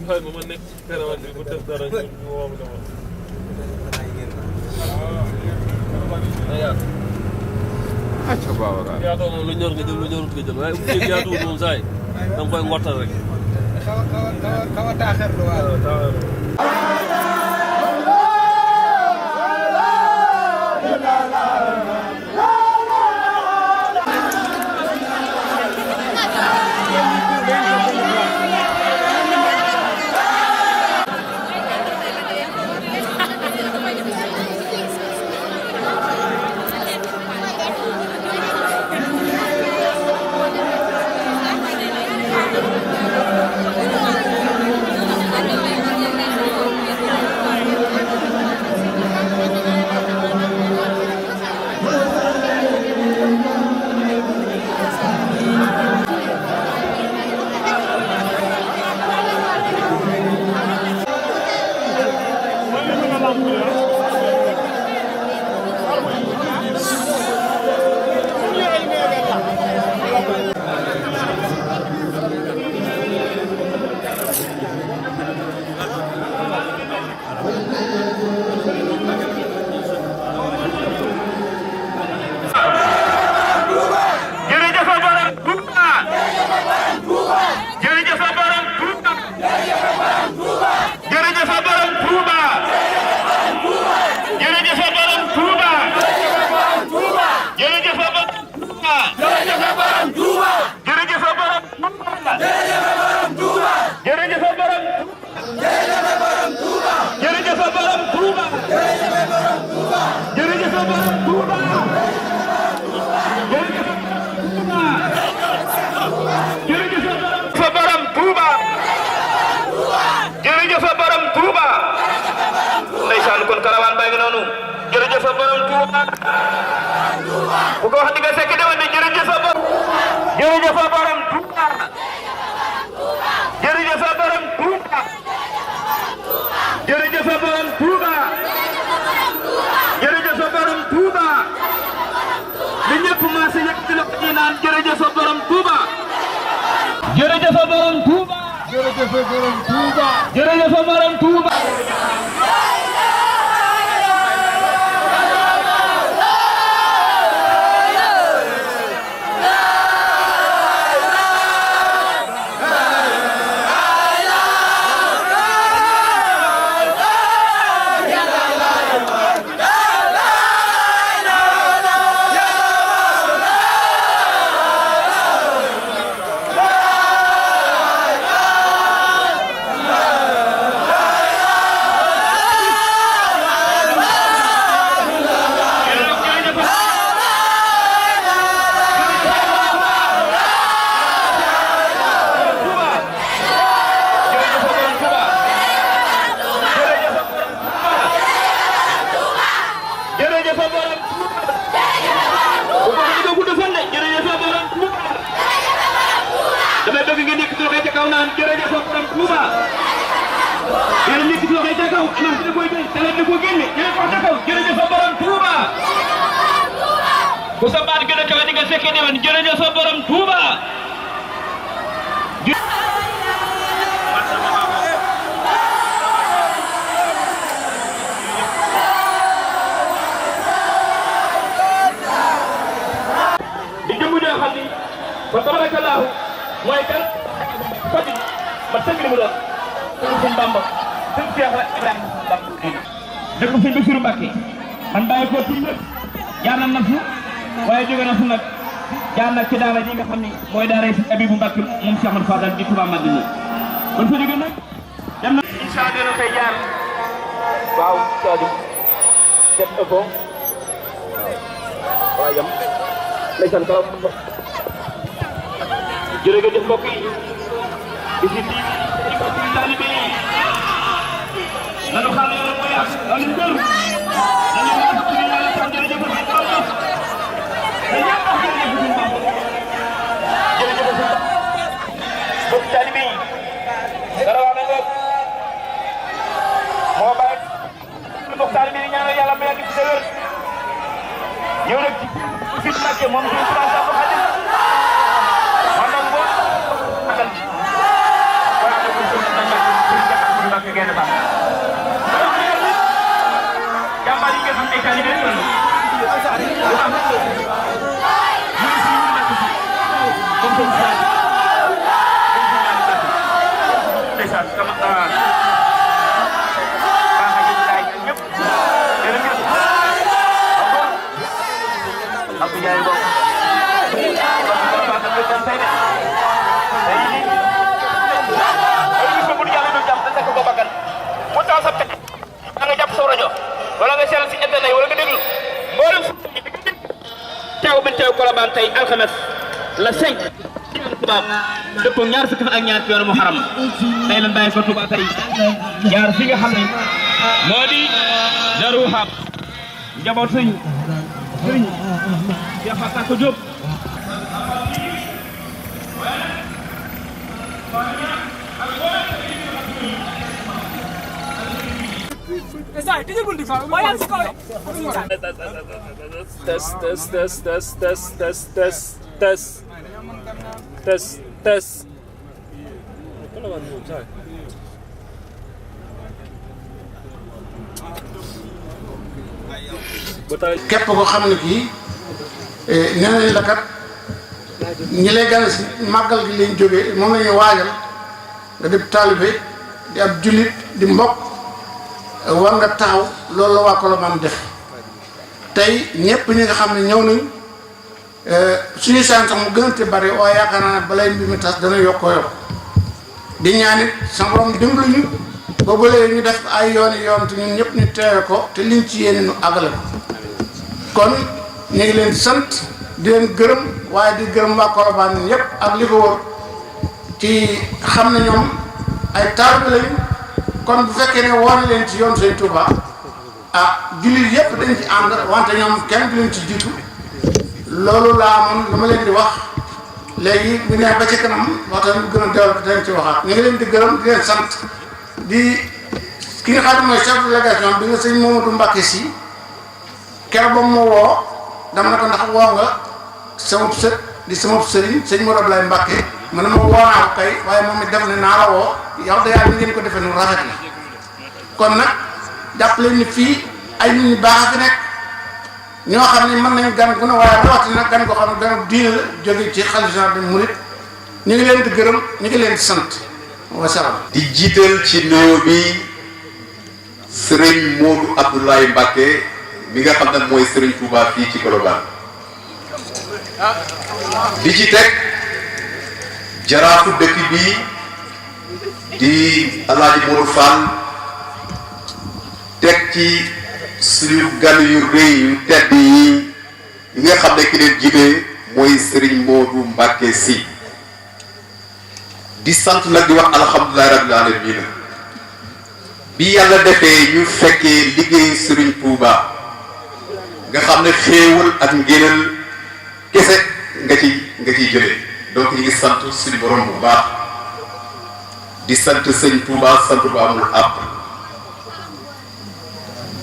waaye ba ma nekk ci caravane bi bu def dara ñu woo ma dama acca Babacar yaatoo moom lu ñor nga jël lu ñorut nga jël waaye bu dee yaatuwul moom saa yi da nga koy ngottal rek xaw a taaxirlu waaw kon karawaan baa ngi noonu jërëjëf borom Touba bu ko wax di nga fekk demal ne jërëjëf borom Touba jërëjëf borom Touba jërëjëf borom Touba jërëjëf borom Touba li ñëpp maase yëg ci loxo yi naan jërëjëf borom Touba jërëjëf borom Touba jërëjëf borom Touba jërëjëf borom Touba ku sa baat gën a kawe di nga fekkee ne man jërëjëf borom Touba di jëmbu joo xam ni fa tabarakallahu mooy kan fati ma tëgg li mu doon sëñ Bamba sëñ Cheikh Ibrahima Bamba dëkk sëñ Bassirou Mbacké man bàyyi ko tum jaar na fu waaye jóge na fu nag jaar nag ci daara ji nga xam ni mooy daara si Abibou Mbacké moom Cheikh Ahmadou Fadal di Touba Madina kon fa jóge nag dem na incha Allah dina fay jaar waaw Sadio def na ko waaw yam ndeysaan kaw jërëjëf mbokk yi isi di ko ci taalibe yi nanu xaar yoon mooy ak nanu mbër nanu wax ci yàlla tam jërëjëf mbokk taalibe yi dara wax na nga moo bàyyi mbokk taalibe yi ñaanal yàlla may ak ci dëgër ñëw nag ci fi Mbacké moom ci France bu xadim man nag boo sa rajo wala nga seetlu si internet wala nga déglu mboolem su teew bi teew Colobane tey alxames la 5 tubaab dëppoo ñaar fukki fan ak ñaar ci weeru Muharram tey lan bàyyi fa Touba tey jaar fi nga xam ne moo di Darou Wahab njaboot sëñ Cheikh Fatou Diop test képp ko xam ne kii nee nañ la kat ñi lay gane si màggal gi lañ jógee moom la ñuy waajal nga di taalibe di ab jullit di mbokk war nga taxaw loolu la waa Colobane def tey ñëpp ñi nga xam ne ñëw nañ suñu saan sax mu gënante bari waaye yaakaar naa ne balay mbir mi tas dana yokkoo yokk di ñaanit sa borom dimbali ñu ba ba léegi ñu def ay yoon te ñun ñëpp ñu teewe ko te liñ ci yéene ñu àggale ko kon ñu ngi leen di sant di leen gërëm waaye di gërëm waa Colobane yëpp ak li ko wër ci xam ne ñoom ay taalibe lañ kon bu fekkee ne woon leen ci yoon Sëñ Touba jullit yëpp dañ ci ànd wante ñoom kenn du leen ci jiitu loolu laa amoon lu ma leen di wax léegi bu ñu ba ci kanam waxtaan bi gën a développé dañ ci waxaat ñu ngi leen di gërëm di leen sant di ki nga xam ne mooy chef de délégation bi nga sëñ Mamadou Mbacke si keroog ba mu woo dama ne ko ndax woo nga sama sët di sama sëriñ sëñ Modou Ablaye Mbacke mu ne ma woo naa ko kay waaye moom it def ne naa la woo yow de yàlla ni ngeen ko defee nu rafet la kon nag jàpp leen ni fii ay nit ñu baax fi nekk ñoo xam ne mën nañ gan gu ne waaye rawatina gan goo xam ne gan diine la jóge ci xalifa général des mourides ñu ngi leen di gërëm ñu ngi leen di sant wasalaam. di jiital ci nuyoo bi sëriñ Modou Abdoulaye Mbacke mi nga xam ne mooy sëriñ Touba fii ci Colobane di ci teg jaraafu dëkk bi di Alaaji Modou Fall teg ci suñu gan yu rëy yu tedd yi nga xam ne ki leen jiite mooy sëriñ Modou Mbacke si di sant nag di wax alhamdulilahi rabbil alamin bi yàlla defee ñu fekkee liggéey sëriñ Touba nga xam ne xéewal ak ngénal kese nga ciy jëlee donc ñu ngi sant suñu borom bu baax di sant sëñ Touba sant bu amul àpp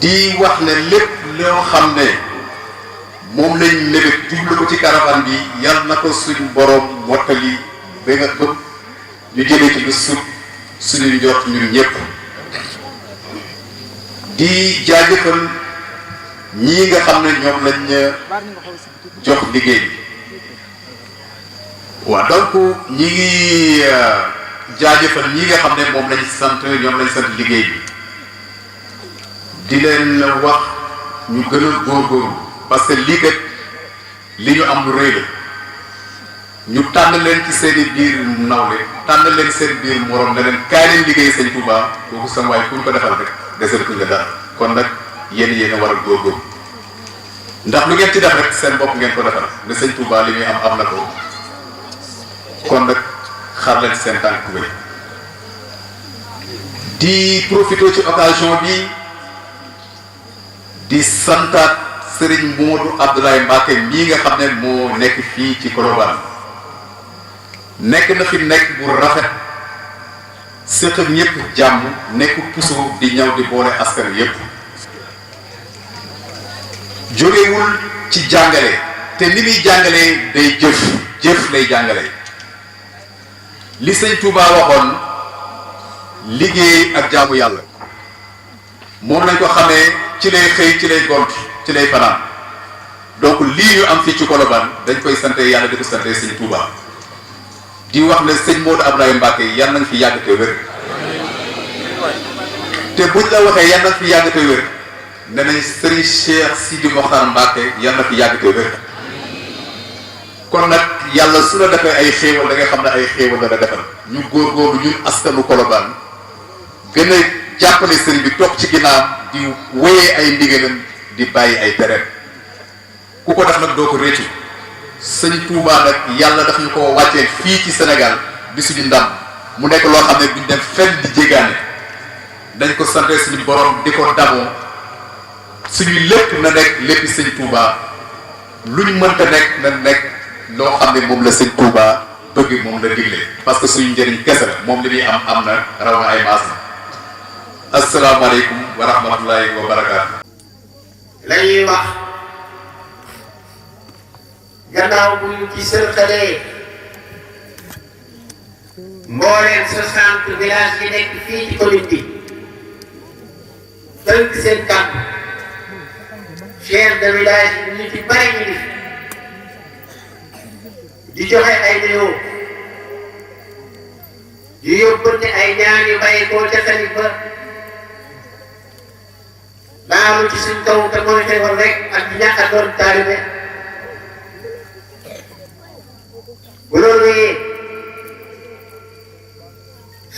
di wax ne lépp loo xam ne moom lañ mébét jublu ko ci caravane bi yàlla na ko suñu borom mottali ba nga bëgg ñu jëlee ci lu sut suñu njort ñun ñëpp di jaajëfal ñii nga xam ne ñoom lañ jox liggéey bi waaw donc ñi ngi jaajëfal ñii nga xam ne moom lañ sant ñoom lañ sant liggéey bi di leen wax ñu gën a góorgóorlu parce que lii kat li ñu am lu rëy la ñu tànn leen ci seen i biir nawle tànn leen seen biir morom ne leen kaay leen liggéey sëñ Touba kooku sama waay ku ñu ko defal rek desalatuñ nga dara kon nag yéen a war a góorgóorlu ndax lu ngeen ci def rek seen bopp ngeen ko defal ne sëñ Touba li muy am na ko kon nag xaar leen seen tànk wéy di profité ci occasion bi di santaat Serigne Modou Abdoulaye Mbacke mii nga xam ne moo nekk fii ci Colobane nekk na fi nekk bu rafet séq ak ñëpp jàmm nekk puso di ñaw di boole askan yëpp jógewul ci jàngale te ni muy jàngalee day jëf lay jàngale li sëñ Touba waxoon liggéey ak jaamu yàlla moom lañ ko xamee ci lay xëy ci lay gont ci lay fanaan donc lii ñu am fii ci Colobane dañ koy sante yàlla di ko sante sëñ Touba di wax ne sëñ Modou Abdoulaye Mbacke yal nañ fi yàgg te wér te buñ la waxee yal nañ fi yàgg te wér ne nañ Serigne Cheikh Sidi Mokhtar Mbacke yal na fi yàgg te wér kon nag yàlla su la defee ay xéewal da nga xam ne ay xéewal la defal ñu góorgóorlu ñun askanu Colobane gën a jàppale sëriñ bi toog ci ginnaawam di wéyee ay ndigalam di bàyyi ay tereem ku ko def nag doo ko réccu sëñ Touba nag yàlla daf ñu ko wàccee fii ci Sénégal di suñu ndam mu nekk loo xam ne duñ dem fenn di jégaane dañ ko sante suñu borom di ko damoo suñu lépp na nekk léppi sëñ Touba luñ mënta nekk na nekk loo xam ne moom la sëñ Touba bëgg moom la digle parce que suñu njëriñ kese la moom li muy am na raw na ay maas na asalaamaaleykum wa rahmatullahi wa barakaatu. la ñuy wax gannaaw bu ñu ci sërxalee mbooleem 60 villages yi nekk fii ci commune bi tënk seen kàddu chef de village yi ñu ci bari ñu ngi di joxe ay nuyoo di yóbbante ay ñaan yu bàyyi koo ca tamit ba daalu ci suñ kaw te mooy xewal rek ak di ñàkk a doon taalibe bu loolu yee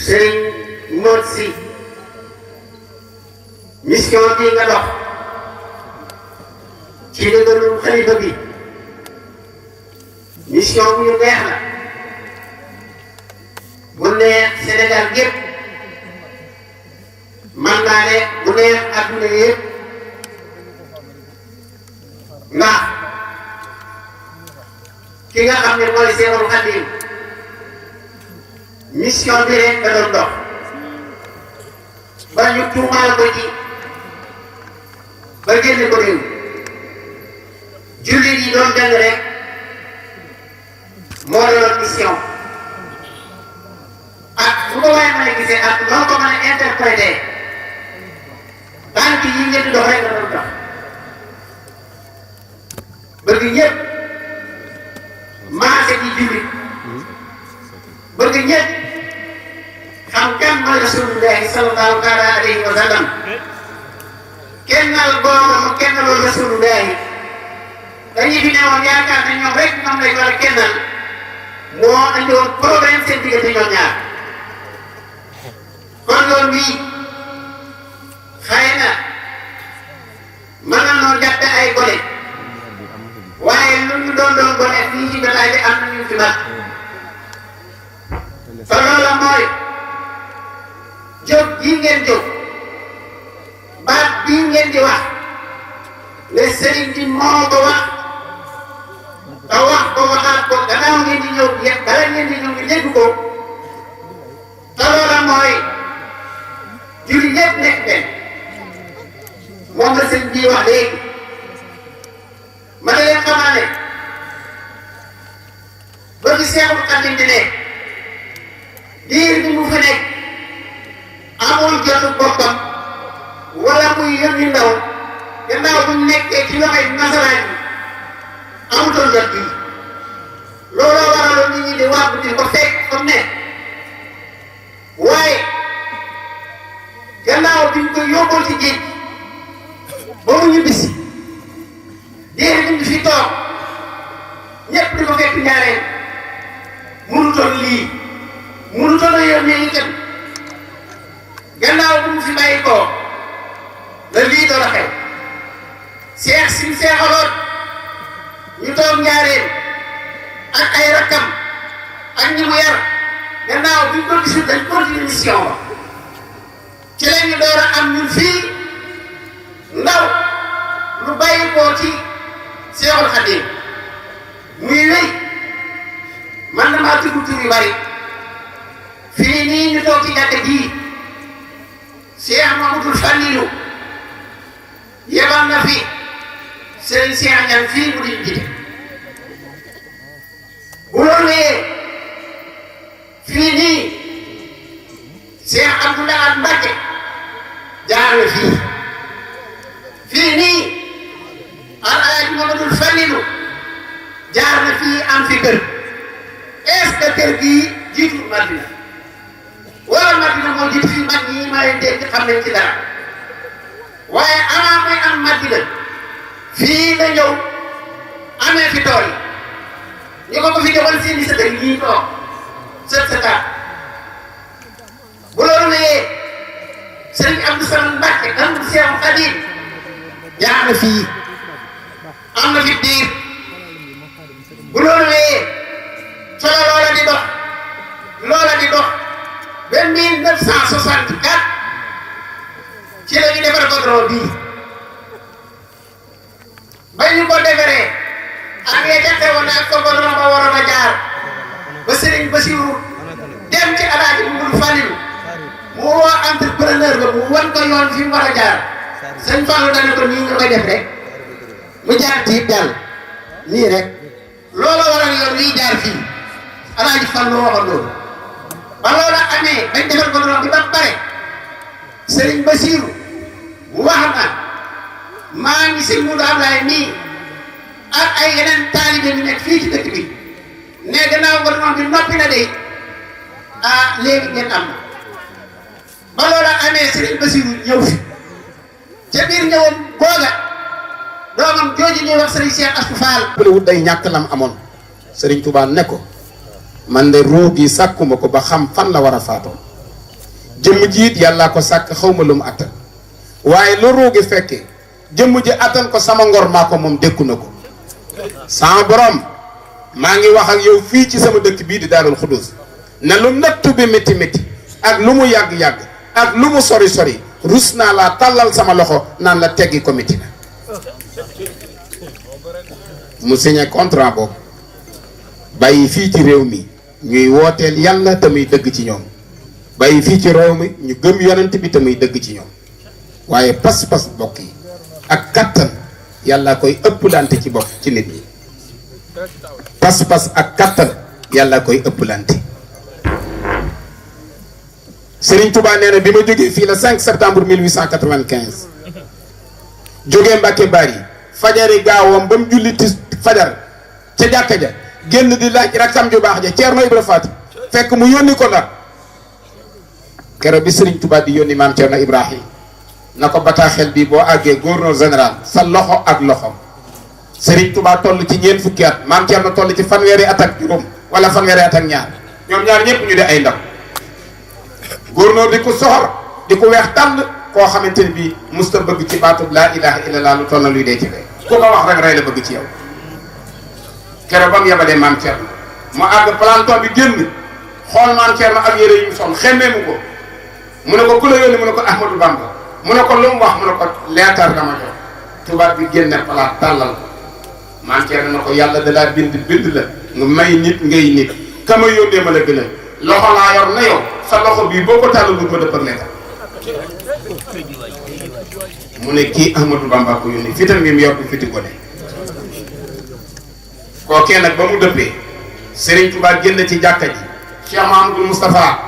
sëriñ Mor Si mission bii nga dox ci dëggalu xalifa bi mission bu ñu neex la bu neex Sénégal gépp man naa ne bu neex adduna yëpp ndax ki nga xam ne mooy Seexul Xadiim mission bi rek nga doon dox ba ñu tuumaal ko ci ba génne ko réew jullit yi doon jàng rek moo doon mission ak bu ko waaye mën a gisee ak noo ko mën a interpréter tànk yi ngeen di dox rek nga doon dox bëgg ñëpp maase di jullit bëgg ñëpp xam kan mooy rasulullahi sallallahu taala alayhi wa sallam kennal boobu kennalul rasulullahi dañuy fi newoon yaakaar ne ñoom rek ñoom lañ war a kennal moo andi woon problème seen diggante ñoom ñaar kon loolu bii xëy na mën na noo jàppe ay gone waaye lu ñu doon gone fii ci jotaay bi am na ñu fi mag te loola mooy jóg bii ngeen jóg baat bii ngeen di wax ne sëriñ bi moo ko wax te wax ko waxaat ko gannaaw ngeen di ñëw yéen bala ngeen di ñëw ñu dégg ko te loola mooy julli ñëpp nekk benn moom la sëriñ bi wax léegi ma ne leen xamaa ne ba fi Seexul Xadiim di ne diir bi mu fi nekk amul jotu boppam wala muy yónni ndaw gannaaw bu ñu nekkee ci loxoy nasaraan yi amutoon jot bi looloo waraloon nit ñi di wàgg di ko fekk comme ne waaye gannaaw bi ñu ko yóbboo ci géej ba mu ñibbisi diir bi ñu fi toog ñëpp di ko fekk ñaareel mënutoon lii mënutoon a yónnee itam gannaaw bu mu fi bàyyi koo la lii doon a xew seex si seexaloon ñu toog ñaareel ak ay rakkam ak ñi mu yar gannaaw bi ñu ko gisul dañ continuer mission ba ci la ñu door a am ñun fii ndaw lu bàyyi koo ci Seexul Xadiim muy wéy man damaa tudd tur yu bari fii nii ñu toog ci jàkka ji Cheikh Mamadou Fallilou yebal na fi sëriñ Cheikh Ñaan fii mu di jiite bu loolu wéyee fii nii Cheikh Abdoulaye Mbacke jaar na fii nii Alaaji Mamadou Fallilou jaar na fii am fi kër est-ce que kër gii jiitu Madina wala Madina moo jiitu fi mag ñi ma leen dégg xam nañ ci dara waaye avant muy am Madina fii la ñëw amee fi tool yi ñu ko fi joxoon seen i sët yi ñii toog sët sëtaat bu loolu wéyee Serigne Abdou Samad Mbacke am na Cheikh Khadim jaar na fii am na fi diir bu loolu wéyee fa la loola di dox ba 1964 ci la ñu defar goudron bii ba ñu ko defaree am ya jafe woon ak ko goudron ba waroon a jaar ba Serigne Bassirou dem ci Alaaji Mourou Falilou mu woo entrepreneur ba mu wan ko yoon fi mu war a jaar sëñ Fallou dana ko nii nga koy def rek mu jaar tiit jàll nii rek loola waral yoon wi jaar fii Alaaji Fallou waxoon loolu ba loola amee bañ defar goudron bi ba pare Serigne Bassirou wax na maa ngi sëñ Moudou Ablaye nii ak ay yeneen taalibe ñu nekk fii ci dëkk bi ne gannaaw goudron bi noppi na de léegi ngeen am ba loola amee Serigne Bassirou ñëw fi ca biir ñëwam googa doomam jooju ñuy wax Serigne Cheikh Astou Fall wut day ñàkk lam amoon Serigne Touba ne ko man de ruu gi sàkkuma ko ba xam fan la war a faatoo jëmm ji it yàllaa ko sàkk xawma lu mu attan waaye lu ruu gi fekkee jëmm ji attan ko sama ngor maa ko moom dékku na ko sama borom maa ngi wax ak yow fii ci sama dëkk bii di Daarul Xudoos ne lu nattu bi métti métti ak lu mu yàgg-yàgg ak lu mu sori sori rus naa laa tàllal sama loxo naan la teggi ko métti na mu signé contrat boobu bàyyi fii ci réew mi ñuy wooteel yàlla te muy dëgg ci ñoom bàyyi fii ci réew mi ñu gëm yonent bi te muy dëgg ci ñoom waaye pas-pas bokk yi ak kattan yàlla koy ëpplante ci bokk ci nit ñi pas-pas ak kattan yàlla koy ëpplante Serigne Touba nee na bi ma jógee fii la 5 septembre 1895 jógee Mbacke Bari fajari gaawam ba mu julli fajar ca jàkka ja génn di laaj rakkam ju baax ja Ceerno Ibra Faati fekk mu yónni ko Ndar keroog bi Serigne Touba di yónni maam Ceerno Ibrahim na ko bataaxel bi boo àggee gouverneur général sa loxo ak loxom Serigne Touba toll ci ñeent fukki at maam Ceerno toll ci fanweeri at ak juróom wala fanweeri at ak ñaar ñoom ñaar ñëpp ñu di ay ndaw gouverneur di ko soxor di ko weex tàll koo xamante ni bii musta bëgg ci baatub laa ilaha illallah lu toll na luy dee ci rey ku ko wax rek rey la bëgg ci yow keroog ba mu yebalee maam Thierno mu àgg planton bi génn xool maam Thierno ak yére yu mu sol xemmee mu ko mu ne ko ku la yónni mu ne ko Ahmadou Bamba mu ne ko lu mu wax mu ne ko leetar la ma jox tubaab bi génne palaat tàllal ko maam Thierno na ko yàlla da laa bind la nga may nit ngay nit kama yónnee ma la gën a loxo laa yor na yow sa loxo bii boo ko tàllalul ma dëppal leetar mu ne kii Ahmadou Bamba ko yónni fitam mi mu yor du fiti gone kookee nag ba mu dëppee Serigne Touba génn ci jàkka ji Cheikh Mahamadou Moustapha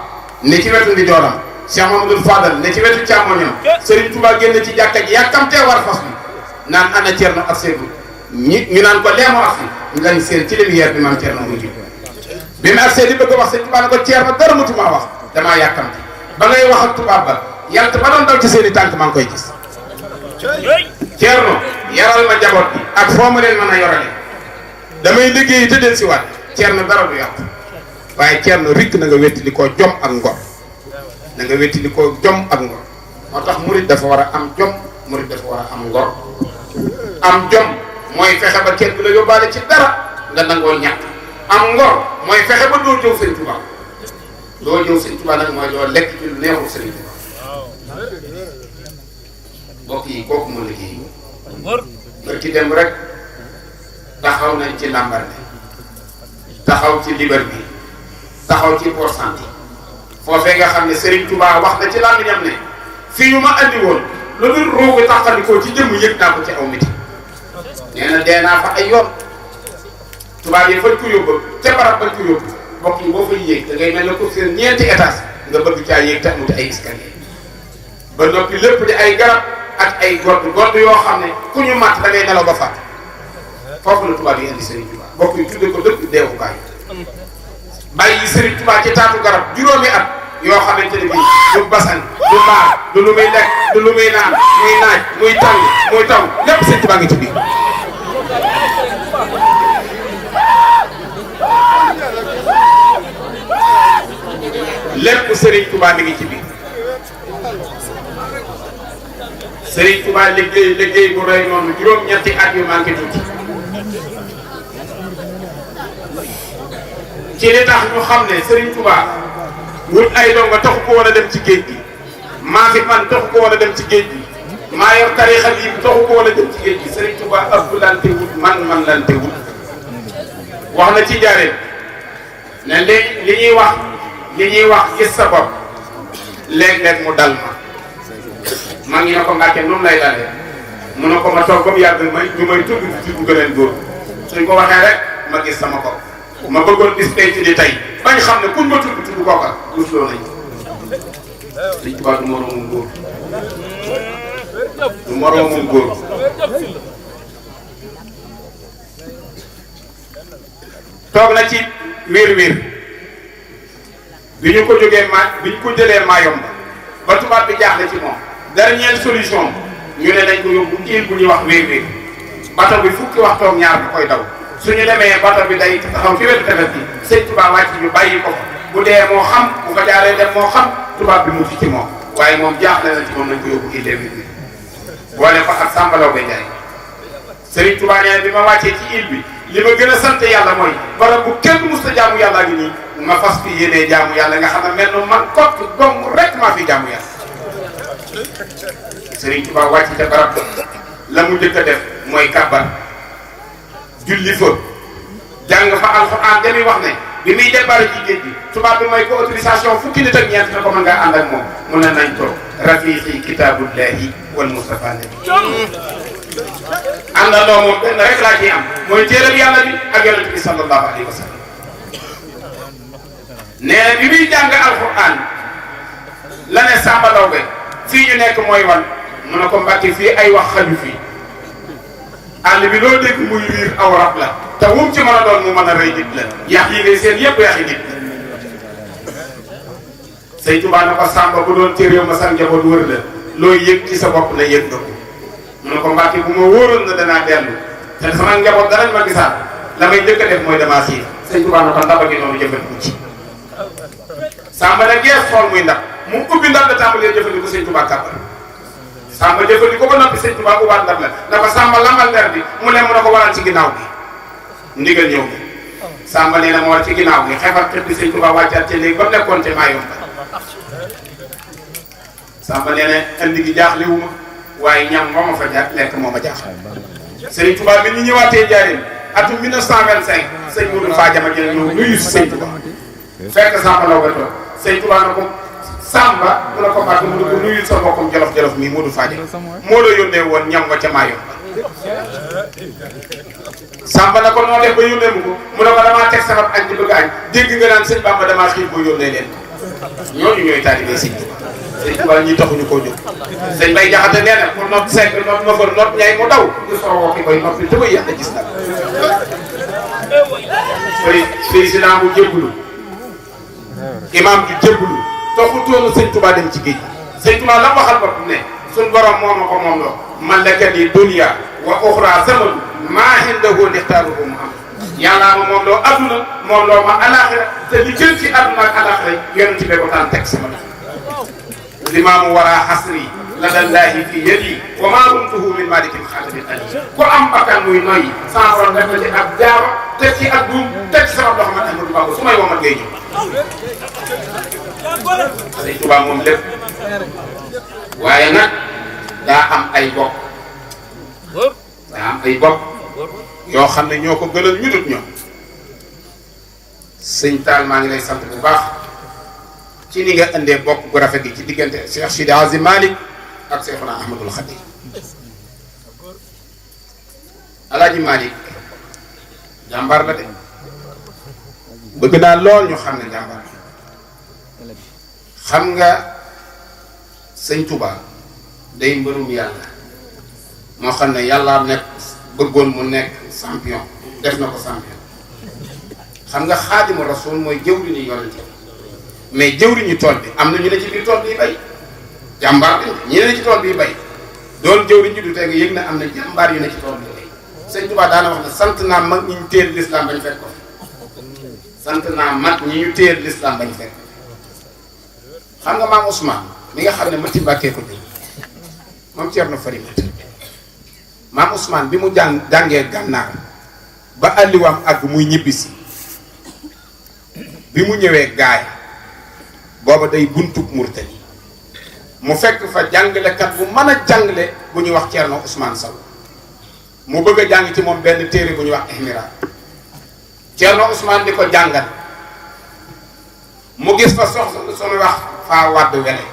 ne ci wetu ndi jooram Cheikh Mahamadou Fadal ne ci wetu càmmoñam Serigne Touba génn ci jàkka ji yàkkamtee war fas bi naan ana Thierno ak Seydou ñu naan ko leemo ak si ngañ seen ci lumière bi maam Thierno muy ji bi mu agsee di bëgg a wax Serigne Touba ne ko Thierno dara mutuma wax damaa yàkkamti ba ngay wax ak tubaab ba yàlla ba doon daw ci seen i tànk maa ngi koy gis Thierno yaral ma njaboot bi ak foo ma leen mën a yorale damay liggéey te del si waat Thierno dara du yàqu waaye Thierno rikk na nga wetti li koo jom ak ngor na nga wetti li koo jom ak ngor moo tax murit dafa war a am jom murit dafa war a am ngor am jom mooy fexe ba kenn du la yóbbaale ci dara nga nangoo ñàkk am ngor mooy fexe ba doo jëw Sëriñ Tuubaa doo jëw Sëriñ Tuubaa nag mooy doo lekk ci lu neexul Sëriñ Tuubaa mbokk yi kooku moo liggéey ngir ci dem rek taxaw nañ ci Lambaréné taxaw ci Liberté taxaw ci Port-Santé foofee nga xam ne Serigne Touba wax na ci làmmiñam ne fii yu ma andi woon lu dul roogu taxalikoo ci jëmm yëg naa ko ci aw miti nee na dee naa fa ay yoon tubaab yi fañ ko yóbbu ca barab bañ ko yóbbu mbokk yi boo fay yéeg da ngay mel ne ko seen ñeenti étage nga bëgg caa yéeg te amuti ay escalier ba noppi lépp di ay garab ak ay godd yoo xam ne ku ñu màtt da ngay nelaw ba fàtt foofu la tubaab yi indi Serigne Touba mbokk yi tudde ko dëkk deewukaay bàyyi Serigne Touba ci taatu garab juróomi at yoo xamante ne bii du basan du mbaar du lu muy lekk du lu muy naan muy naaj muy tàng muy taw lépp Serigne Touba ngi ci biir lépp Serigne Touba mi ngi ci biir Serigne Touba liggéey bu rëy noonu juróom-ñetti at yu manqué tuuti ci li tax ñu xam ne Serigne Touba wut ay donga taxu ko woon a dem ci géej gi maa fi man taxu ko woon a dem ci géej gi maa yor tarixa bi taxu ko woon a dem ci géej gi Serigne Touba ëpp lante wut man lante wut wax na ci jaaree ne li ñuy wax gis sa bopp léeg-léeg mu dal ma ngi ne ko Mbàkke noonu lay dalee mu ne ko ma toog ba mu yàgg ñu may tudd ci bu gëneen góor suñ ko waxee rek ma gis sama bopp ma bëggoon bis tey ci di tey bañ xam ne kuñ ma tudd kooka rusloo nañ Sëñ Tuubaa du moroomum góor du moroomum góor toog na ci wiir bi ñu ko jógee bi ñu ko jëlee Mayomba ba tubaab bi jaaxle ci moom dernière solution ñu ne nañ ko yóbbu île bu ñuy wax wiir bato bi fukki waxtu ak ñaar bu koy daw suñu demee bato bi day taxaw ci wetu tefes bi Sëñ Tuubaa wàcc ñu bàyyi ko fa bu dee moo xam bu ko jaaree dem moo xam tubaab bi mucc ci moom waaye moom jaaxle na ci moom nañ ko yóbbu île wiir boole fa ak Sambalaw ba Njaay Sëriñ Tuubaa nee bi ma wàccee ci île bi li ma gën a sant yàlla mooy barab bu kenn mus a jaamu yàlla ngi nii ma fas fi yéenee jaamu yàlla nga xam ne mel na man kott dong rek maa fi jaamu yàlla Sëriñ Tuubaa wàcc ca barab la mu njëkk a def mooy kàbbar julli fa jàng fa alxuraan dañuy wax ne bi muy départ ci géej gi tubaab bi mooy ko autorisation fukki nit ak ñeent na ko mën ngaa ànd ak moom mun na nañ toog rafiqi kitaabullahi wal mustafa nabi àndandoo moom benn rek laa ciy am mooy téeral yàlla bi ak yonent bi sallallahu alayhi wa sallam nee na bi muy jàng alxuraan la ne Samba Lawbe fii ñu nekk mooy wan mu ne ko Mbàkke fii ay wax xaju fii àll bi loo dégg muy riir aw rab la te wum ci mën a doon mu mën a rëy nit la yax yi ngay seen yëpp yaxi nit Sëñ Tuubaa ne ko Samba bu doon ci réew ma sa njaboot wër la looy yëg ci sa bopp la yëg nga ko mu ne ko Mbàkke bu ma wóoroon na danaa dellu te sama njaboot danañ ma gisaat la may njëkk a def mooy damaa siif Sëñ Tuubaa ne ko ndaba gi noonu jëfandiku ci Samba ne gees xool muy ndab mu ubbi ndab la tàmbalee jëfandiku Sëñ Tuubaa kàppal Samba jëfandiku ba noppi Sëñ Tuubaa ubbaat ndab la na ko Samba lamal nder bi mu ne mu ne ko waral ci ginnaaw bi ndigal ñëw bi Samba nee na ma war ci ginnaaw bi xefar xef bi Sëñ Tuubaa wàccaat ca léegi ba mu nekkoon te Mayomba Samba nee na andi gi jaaxle wu ma waaye ñam moo ma fa jaar lekk moo ma jaaxal Sëriñ Tuubaa bi ñu ñëwaatee Njaaréem atum 1925 sëñ Modou Fadiama jël ñëw nuyu si Sëñ Tuubaa fekk Samba Law ba toog Sëñ Tuubaa na ko Samba mu ne ko Mbàkke mu ne ko nuyul sa mbokkum jolof mii Modou Fadiama moo la yónnee woon ñam wa ca Mayomba Samba na ko noo def ba yónnee mu ko mu ne ko damaa teg sama añ di bëgg añ dégg nga naan sëñ Bamba damaa xiif boo yónnee leen ñooñu ñooy taalibe Sëñ Tuubaa Sëñ Tuubaa ñi taxuñu koo jóg sëñ Bay Jaxate nee na pour noot segg noot nofar noot ñay mu daw ñu soowoo ki koy noppi te koy yàlla gis nag président bu jébbalu imam ju jébbalu taxutoonu Sëñ Tuubaa dem ci géej Sëñ Tuubaa la waxal bopp ne suñ borom moo ma ko moom loo man la kat yi dunya wa uxra zamanu maa indahu nixtaaruhu mu am yàllaa ma moom loo adduna moom loo ma alaxira te li gën ci adduna ak alaxira yonent bi ko daan teg sama limaamu wara xasri la dallahi fi yadi wa maa rumtuhu min malikin xaatamin ali ku am bakkan muy noyyi sama borom def na ci ak jaaro teg ci ak buum teg ci sama dox man Ahmadou Bamba su may womat ngay ñëw Sëñ Tuubaa moom lépp waaye nag daa am ay bokk yoo xam ne ñoo ko gënal ñu dut ñoom sëñ Taal maa ngi lay sant bu baax ci ni nga indee bokk gu rafet gi ci diggante Cheikh Sidi Azi Malick ak Cheikhuna Ahmadul Khadim Alaaji Malick jàmbaar la de bëgg naa lool ñu xam ne jàmbaar xam nga sëñ Touba day mbërum yàlla moo xam ne yàllaa nekk bëggoon mu nekk champion def na ko champion xam nga Xaadimu Rasuul mooy jëwriñu yonent mais jëwriñu tool bi am na ñu ne ci biir tool bi bay jàmbaar lañ ñi ne ci tool bi bay doon jëwriñ ji du teg yëg na am na jàmbaar yu ne ci tool bi bay sëñ Tuubaa daana wax ne sant naa mag ñi ñu téel l'islam bañ fekk ko sant naa mag ñi ñu téel l'islam bañ fekk xam nga maam Ousmane mi nga xam ne Mati Mbàkke ko jël moom Ceerno Farimata maam Ousmane bi mu jàngee gànnaar ba àlliwaam àgg muy ñibbisi bi mu ñëwee gaay booba day buntub Murtani mu fekk fa jàngalekat bu mën a jàngale bu ñuy wax Ceerno Ousmane Sow mu bëgg a jàng ci moom benn téere bu ñuy wax Ihmiraat Ceerno Ousmane di ko jàngal mu gis fa soxna sunu wax faa wàdd wele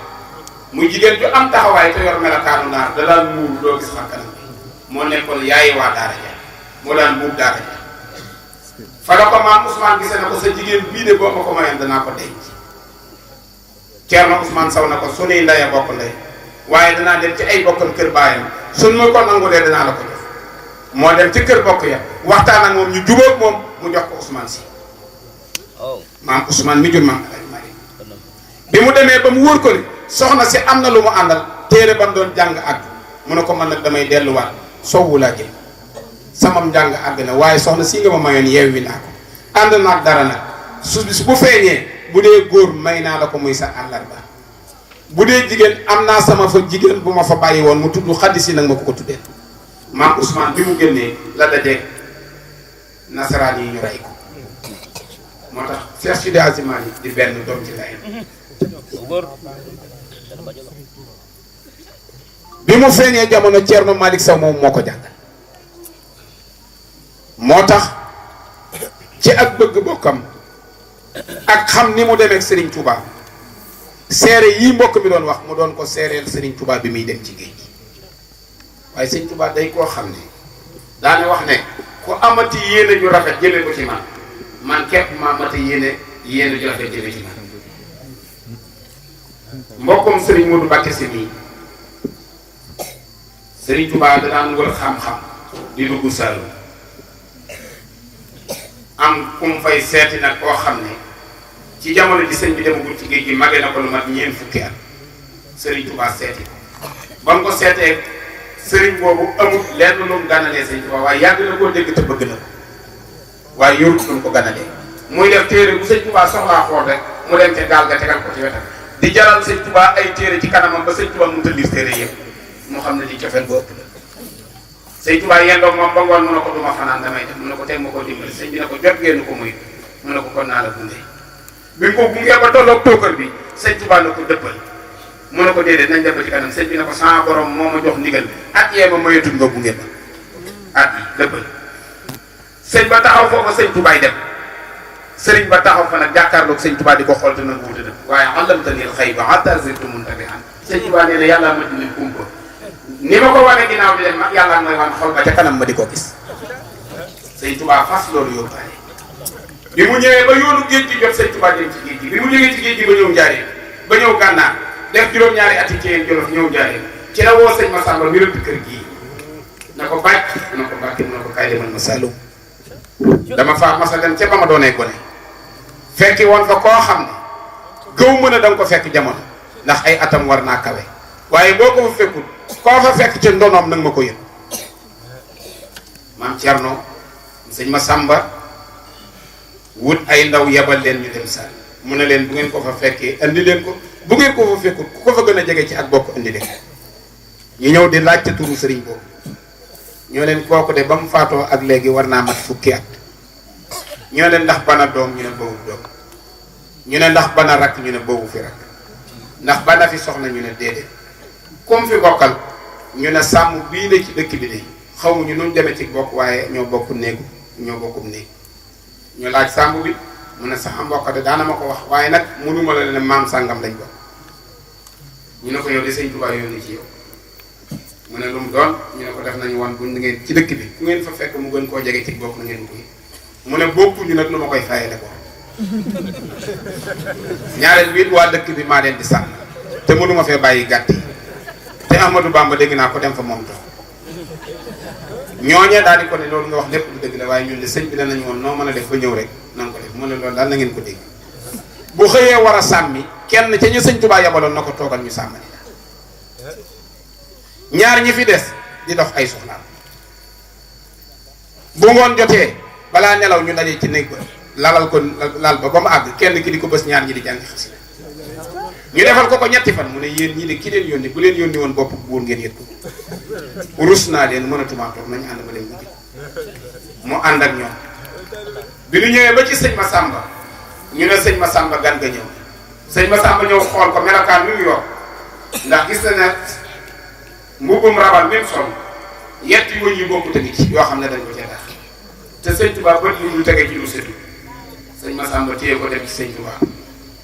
muy jigéen ju am taxawaay te yor melokaanu naar da daan muur doo gis xar kanam bi moo nekkoon yaayi waa daara ja moo daan muur daara ja fa la ko maam Ousmane gisee na ko sa jigéen bii de boo ma ko mayoon danaa ko denc Ceerno Ousmane Sow na ko sunuy ndey bokk ndey waaye danaa dem ci ay bokkam kër baayam sun ma ko nangulee danaa la ko jox moo dem ci kër bokk ya waxtaan ak moom ñu jubóog moom mu jox ko Ousmane si maam Ousmane mi jur maam bi mu demee ba mu wóor ko ni soxna si am na lu mu àndal téere ba mu doon jàng àgg mu ne ko man nag damay delluwaat sowwu laa jël samam njàng àgg na waaye soxna si nga ma mayoon yeewi naa ko ànd naag dara nag su bu feeñee bu dee góor may naa la ko muy sa àllarba bu dee jigéen am naa sama fa jigéen bu ma fa bàyyi woon mu tudd xaddi si nag ma ko tuddee maam Ousmane bi mu génnee la dajeeg nasaraan yi ñu rey ko moo tax Cheikh Sidi Azimane yi di benn doom ci lay bi mu feeñee jamono Thierno Malick Sow moom moo ko jàngal moo tax ci ak bëgg bokkam ak xam ni mu demee ak Serigne Touba seere yii mbokk mi doon wax mu doon ko seereel Serigne Touba bi muy dem ci géej gi waaye Serigne Touba day koo xam ne daane wax ne ku amati yéene ju rafet jëme ko ci man képp ma amati yéene ju rafet jëme ci man mbokkum Serigne Modou Mbacké Sy nii Serigne Touba da daan wër xam-xam di dugg Saalum am ku mu fay seeti nag koo xam ne ci jamono ji sëñ bi demagul ci géej gi mage na ko lu mat ñeent fukki at Serigne Touba seeti ko ba mu ko seetee Serigne boobu amul lenn lu mu gànnalee sëñ Touba waaye yàgg na koo dégg te bëgg na ko waaye yorut lu mu ko gànnalee muy def téere bu sëñ Touba soxlaa xool rek mu dem ca gaal ga tegal ko ci wetam di jaral sëñ Touba ay téere ci kanamam ba sëñ Touba mënut a lire téere yëpp mu xam ne di cofeel bu ëpp la sëñ Touba yendoog moom ba ngoon mu ne ko duma fanaan damay dem mu ne ko teg ma koo dimbali sëñ bi ne ko jot ngeen ko muy mu ne ko kon naa la gunge bi ko gunge ba tolloog tookër bi sëñ Touba ne ko dëppal mu ne ko déedéet nañ dem ba ci kanam sëñ bi ne ko sama borom moo ma jox ndigal at yee ma mayetul nga gunge ba at yi dëppal sëñ ba taxaw foofa sëñ Toubaay dem sëriñ ba taxaw fa nag jàkkaarloog sëñ Touba di ko xool te nangu wuute dem waaye allamtani al-ghayba hatta zirtu muntabihan sëñ Touba nee na yàlla ma dinañ kumpa ni ma ko wane ginnaaw di dem yàlla mooy wan xol ba ca kanam ma di ko gis sëñ Touba fas loolu yóbbaale bi mu ñëwee ba yoonu géej gi jot sëñ Touba dem ci géej gi bi mu jógee ci géej gi ba ñëw Njaaréem ba ñëw Gànnaar def juróom-ñaari at yi ci Jolof ñëw Njaaréem ci la woo sëñ Massamba mi rëdd kër gii na ko bàcc na ko bàcc na ko kaay demal ma Saalum dama faa masa dem ca ba ma doonee gone fekki woon fa koo xam ne gëw mën a danga ko fekk jamono ndax ay atam war naa kawe waaye boo ko fa fekkul koo fa fekk ci ndonoom nag ma ko yëg maam Thierno sëñ Massamba wut ay ndaw yebal leen ñu dem Saalum mu ne leen bu ngeen ko fa fekkee andi leen ko bu ngeen ko fa fekkul ku ko fa gën a jege ci ak bokk andi leen ñu ñëw di laajte turu sëriñ boobu ñoo leen kooku de ba mu faatoo ak léegi war naa mat fukki at ñoo leen ndax bana doom ñu ne boobu doom ñu ne ndax bana rakk ñu ne boobu fi rakk ndax bana fi soxna ñu ne déedéet comme fi bokkal ñu ne sàmm bii ne ci dëkk bi de xawuñu nu mu demee ci bokk waaye ñoo bokk néegu ñoo bokkum néeg ñu laaj sàmm bi mu ne sax am mbokk de daana ma ko wax waaye nag mënuma la ne maam sàngam lañ bokk ñu ne ko yow de sëñ Touba yónni ci yow mu ne lu mu doon ñu ne ko def nañu woon buñ ngeen ci dëkk bi ku ngeen fa fekk mu gën koo jege ci bokk na ngeen ko mu ne bokkuñu nag lu ma koy fayale ko ñaareel bi it waa dëkk bi maa leen di sàmm te mënuma fee bàyyi gàtt yi te Ahmadou Bamba dégg naa ko dem fa moom toog ñooñee daal di ko ne loolu nga wax lépp lu dëgg la waaye ñun de sëñ bi danañu woon noo mën a def ba ñëw rek na nga ko def mu ne loolu daal na ngeen ko dégg bu xëyee war a sàmmi kenn ca ñu sëñ Touba yabaloon na ko toogal ñu sàmmali ñaar ñi fi des di dox ay soxlaam bu ngoon jotee balaa nelaw ñu daje ci néeg ba lalal ko lal ba mu àgg kenn ki di ko bës ñaar ñi di jàng xasida ñu defal ko ñetti fan mu ne yéen ñii de ki leen yónni bu leen yónni woon bopp buur ngeen yët ko rus naa leen mënatumaa toog nañu ànd ma dem ñibbi mu ànd ak ñoom bi ñu ñëwee ba ci sëñ Massamba ñu ne sëñ Massamba gan nga ñëw sëñ Massamba ñëw xool ko melokaan mi mu yor ndax gis na ne mbubbum rabal même sol yett yu wëñ yu bokku tamit yoo xam ne dañ ko cee tax te sëñ Tuubaa bët lu tege ci lu sëtu sëñ Massamba téye ko dem ci sëñ Tuubaa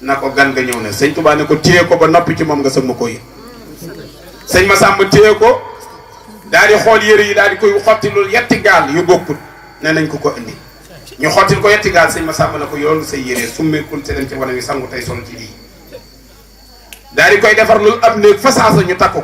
na ko gan nga ñëw na sëñ Tuubaa ne ko téye ko ba noppi ci moom nga sëg ma ko yëg sëñ Massamba téye ko daal di xool yére yi daal di koy xotti lu yetti gaal yu bokkut ne nañ ko indi ñu xottil ko yetti gaal sëñ Massamba ne ko yoolu say yére summeekul te dem ci wane wi sangu tey sol ci lii daal di koy defar lu am néeg fa saasa ñu takk ko